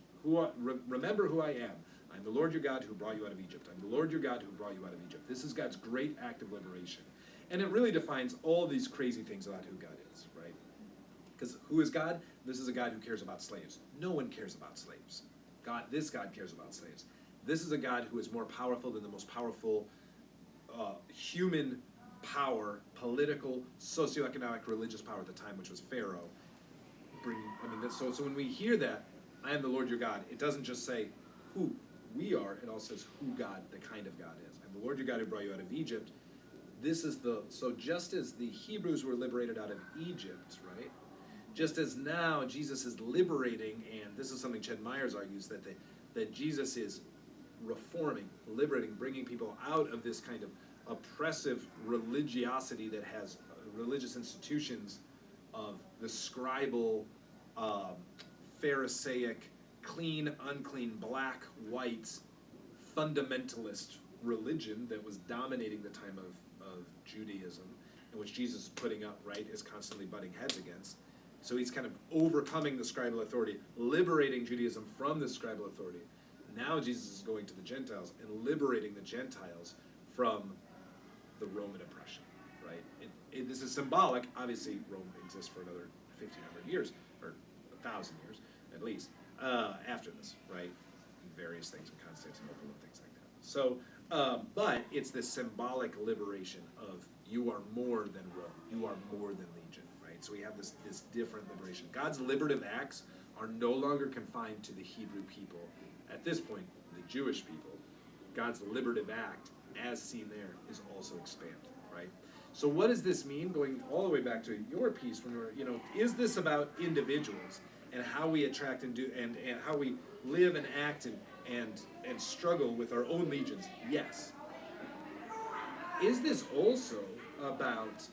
Remember who I am. I'm the Lord your God who brought you out of Egypt. I'm the Lord your God who brought you out of Egypt. This is God's great act of liberation. And it really defines all these crazy things about who God is, right? Because who is God? This is a God who cares about slaves. No one cares about slaves. This God cares about slaves. This is a God who is more powerful than the most powerful human power, political, socioeconomic, religious power at the time, which was Pharaoh. So when we hear that, I am the Lord your God, it doesn't just say who we are, it also says who God, the kind of God is. I'm the Lord your God who brought you out of Egypt. So just as the Hebrews were liberated out of Egypt, right? Just as now Jesus is liberating, and this is something Ched Myers argues, that Jesus is reforming, liberating, bringing people out of this kind of oppressive religiosity that has religious institutions of the scribal, Pharisaic, clean, unclean, black, white, fundamentalist religion that was dominating the time of Judaism, and which Jesus is putting up, right, is constantly butting heads against. So he's kind of overcoming the scribal authority, liberating Judaism from the scribal authority. Now Jesus is going to the Gentiles and liberating the Gentiles from the Roman oppression, right? This is symbolic. Obviously, Rome exists for another 1,500 years, or 1,000 years, at least, after this, right? Various things in Constantinople and things like that. So, but it's this symbolic liberation of you are more than Rome, you are more than Legion, right? So we have this different liberation. God's liberative acts are no longer confined to the Hebrew people. At this point, the Jewish people. God's liberative act, as seen there, is also expanded, right? So what does this mean? Going all the way back to your piece, when we're, is this about individuals and how we attract and do and how we live and act and struggle with our own legions? Yes. Is this also about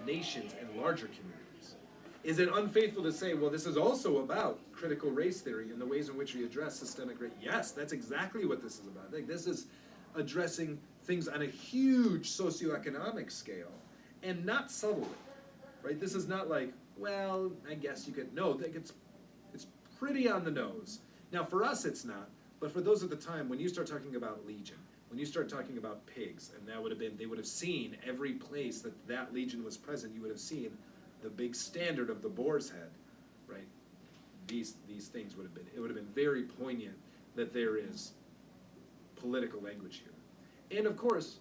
nations and larger communities? Is it unfaithful to say, well, this is also about critical race theory and the ways in which we address systemic race? Yes, that's exactly what this is about. Like, this is addressing things on a huge socioeconomic scale and not subtly, right? This is not like, well, I guess you could. No, it's pretty on the nose. Now, for us, it's not, but for those at the time, when you start talking about Legion, when you start talking about pigs, and that would have been, they would have seen every place that Legion was present, you would have seen the big standard of the boar's head, right? These things would have been, it would have been very poignant that there is political language here. And of course,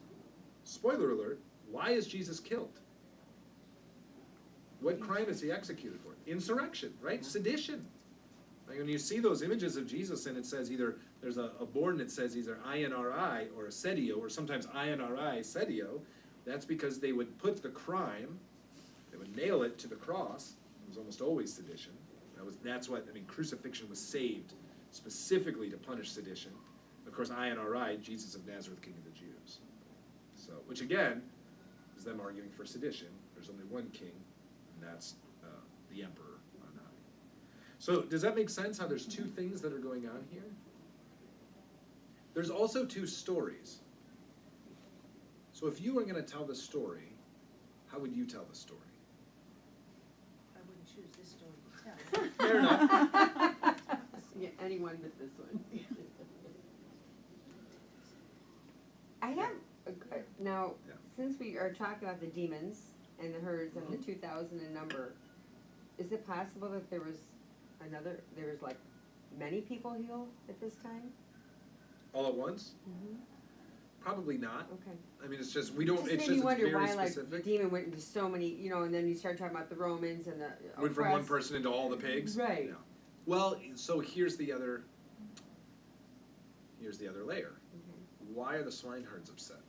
spoiler alert, why is Jesus killed? What crime is he executed for? Insurrection, right? Sedition. Like when you see those images of Jesus and it says either, there's a board that says either INRI or sedio, or sometimes INRI, sedio, that's because they would put the crime, they would nail it to the cross. It was almost always sedition. That's what, crucifixion was saved specifically to punish sedition. Of course, INRI, Jesus of Nazareth, King of the Jews. So, which again, is them arguing for sedition. There's only one king, and that's the emperor on high. So, does that make sense how there's two things that are going on here? There's also two stories. So if you were going to tell the story, how would you tell the story? I wouldn't choose this story to tell. Fair enough. Yeah, anyone but this one. I have, now, Yeah. since we are talking about the demons and the herds and the 2,000 in number, is it possible that there was like many people healed at this time? All at once? Mm-hmm. Probably not. Okay. It's just, we don't, Just it's made me just wonder very why, like, the specific. demon went into so many, and then you start talking about the Romans and the Went from one oppressed. person into all the pigs? Right. Yeah. Well, so here's the other layer. Okay. Why are the swineherds upset?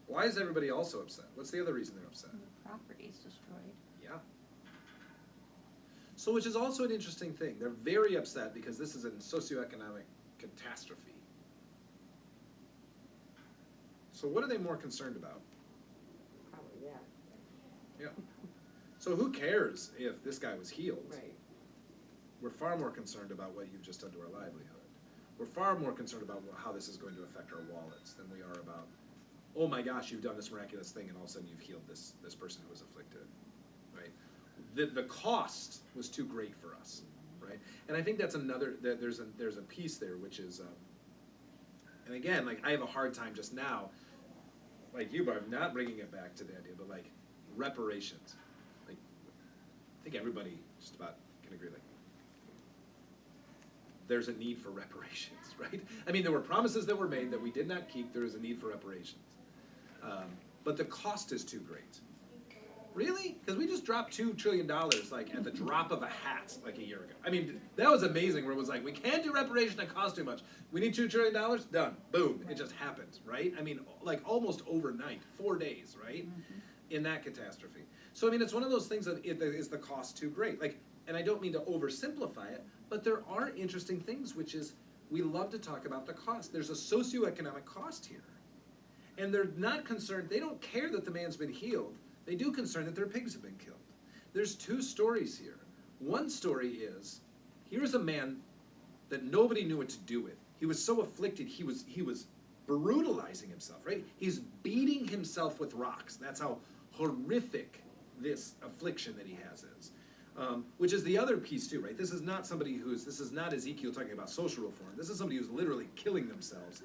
Why is everybody also upset? What's the other reason they're upset? The property's destroyed. Yeah. So, which is also an interesting thing. They're very upset because this is a socioeconomic catastrophe. So what are they more concerned about? Probably, yeah. Yeah. So who cares if this guy was healed? Right. We're far more concerned about what you've just done to our livelihood. We're far more concerned about how this is going to affect our wallets than we are about, oh my gosh, you've done this miraculous thing and all of a sudden you've healed this person who was afflicted, right? The cost was too great for us, right? And I think that's another, there's a piece there which is, and again, like I have a hard time just now, like you, Barb, not bringing it back to the idea, but like reparations. Like, I think everybody just about can agree, like, there's a need for reparations, right? There were promises that were made that we did not keep. There is a need for reparations. But the cost is too great. Really? Because we just dropped $2 trillion like at the drop of a hat like a year ago. That was amazing where it was like, we can't do reparation, it costs too much. We need $2 trillion? Done. Boom. It just happened, right? Like almost overnight, 4 days, right? In that catastrophe. So it's one of those things that is the cost too great. Like, and I don't mean to oversimplify it, but there are interesting things, which is we love to talk about the cost. There's a socioeconomic cost here. And they're not concerned, they don't care that the man's been healed. They do concern that their pigs have been killed. There's two stories here. One story is, here's a man that nobody knew what to do with. He was so afflicted, he was brutalizing himself, right? He's beating himself with rocks. That's how horrific this affliction that he has is. Which is the other piece too, right? This is not Ezekiel talking about social reform. This is somebody who's literally killing themselves.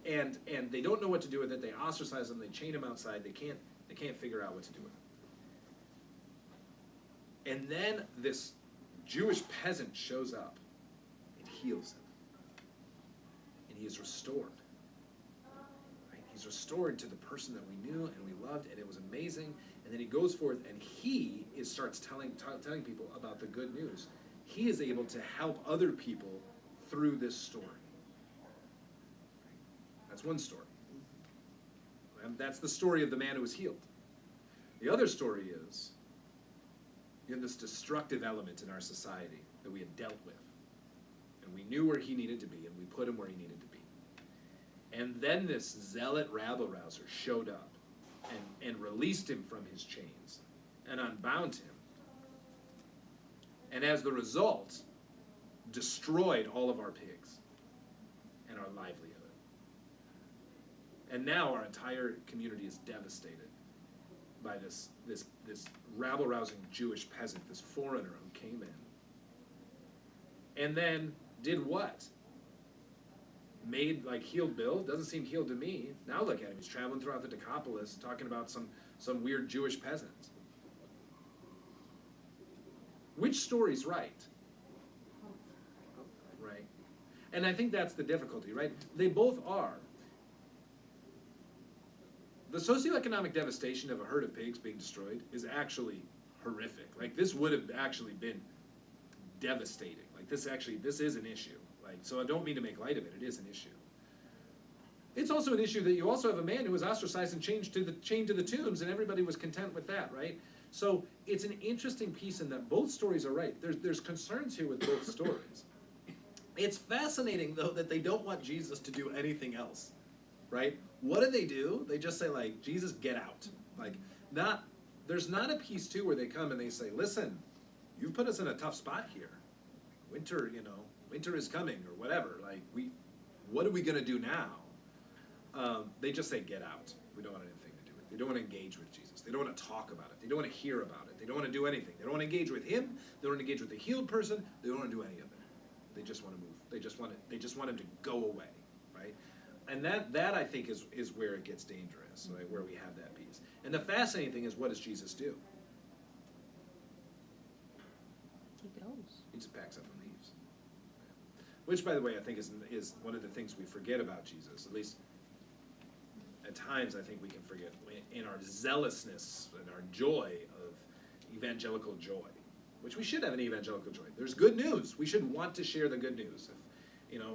And they don't know what to do with it. They ostracize them, they chain him outside, they can't figure out what to do with him. And then this Jewish peasant shows up and heals him. And he is restored. Right? He's restored to the person that we knew and we loved, and it was amazing. And then he goes forth and he starts telling people about the good news. He is able to help other people through this story. That's one story. And that's the story of the man who was healed. The other story is in this destructive element in our society that we had dealt with. And we knew where he needed to be, and we put him where he needed to be. And then this zealot rabble-rouser showed up and released him from his chains and unbound him. And as the result, destroyed all of our pigs and our livelihood. And now our entire community is devastated by this rabble-rousing Jewish peasant, this foreigner who came in. And then did what? Made like healed Bill? Doesn't seem healed to me. Now look at him. He's traveling throughout the Decapolis talking about some weird Jewish peasant. Which story's right? Right. And I think that's the difficulty, right? They both are. The socioeconomic devastation of a herd of pigs being destroyed is actually horrific. Like, this would have actually been devastating. Like, this is an issue. Like, so I don't mean to make light of it. It is an issue. It's also an issue that you also have a man who was ostracized and chained to the tombs, and everybody was content with that, right? So it's an interesting piece in that both stories are right. There's concerns here with both stories. It's fascinating, though, that they don't want Jesus to do anything else, right? What do? They just say, like, Jesus, get out. Like, there's not a piece, too, where they come and they say, listen, you've put us in a tough spot here. Winter is coming, or whatever. Like, what are we going to do now? They just say, get out. We don't want anything to do with it. They don't want to engage with Jesus. They don't want to talk about it. They don't want to hear about it. They don't want to do anything. They don't want to engage with him. They don't want to engage with the healed person. They don't want to do any of it. They just want to move. They just want him to go away, right? And that I think is where it gets dangerous, right? Where we have that piece. And the fascinating thing is, what does Jesus do? He goes. He just packs up and leaves. Which, by the way, I think is one of the things we forget about Jesus. At least at times, I think we can forget in our zealousness and our joy of evangelical joy, which we should have an evangelical joy. There's good news. We should want to share the good news.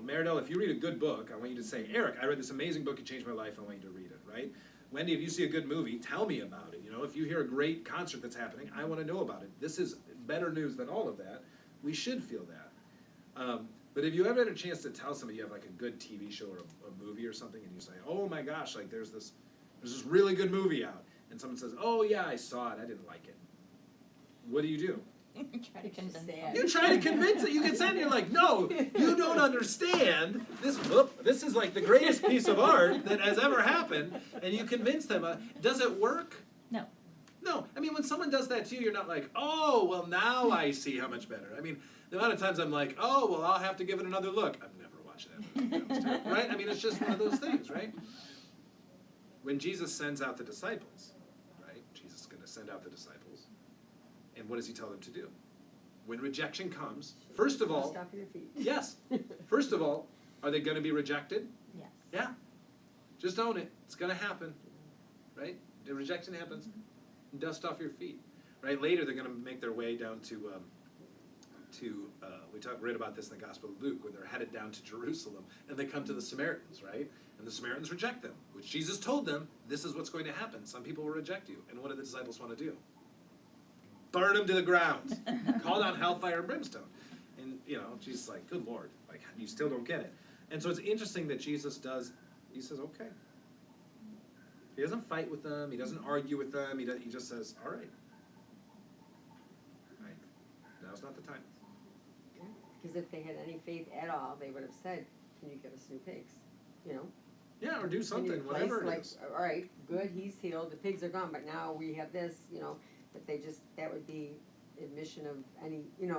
Meridel, if you read a good book, I want you to say, Eric, I read this amazing book, it changed my life, I want you to read it, right? Wendy, if you see a good movie, tell me about it. If you hear a great concert that's happening, I want to know about it. This is better news than all of that. We should feel that. But if you ever had a chance to tell somebody you have like a good TV show or a movie or something, and you say, oh my gosh, like there's this really good movie out, and someone says, oh yeah, I saw it, I didn't like it. What do? Try to convince them. You try to convince it. You can say, you're like, no, you don't understand. This is like the greatest piece of art that has ever happened, and you convince them. Does it work? No. No. I mean, when someone does that to you, you're not like, oh, well, now I see how much better. I mean, the amount of times I'm like, oh, well, I'll have to give it another look. I've never watched that movie. That was terrible, right? I mean, it's just one of those things, right? When Jesus sends out the disciples, right? Jesus is going to send out the disciples. And what does he tell them to do? When rejection comes, first of all, Dust off your feet. yes. First of all, are they going to be rejected? Yes. Yeah. Just own it. It's going to happen, right? The rejection happens. Dust off your feet, right? Later, they're going to make their way down to read about this in the Gospel of Luke, where they're headed down to Jerusalem, and they come to the Samaritans, right? And the Samaritans reject them, which Jesus told them, this is what's going to happen. Some people will reject you. And what do the disciples want to do? Burn them to the ground. Call down hellfire and brimstone. Jesus like, good Lord, like, you still don't get it. And so it's interesting that Jesus does, he says, okay. He doesn't fight with them, he doesn't argue with them, he just says, all right. Right, now's not the time. Because if they had any faith at all, they would have said, can you give us new pigs? Yeah, or do Can you something, replace, whatever it like, is. all right, good, he's healed, the pigs are gone, but now we have this, but that would be admission of any,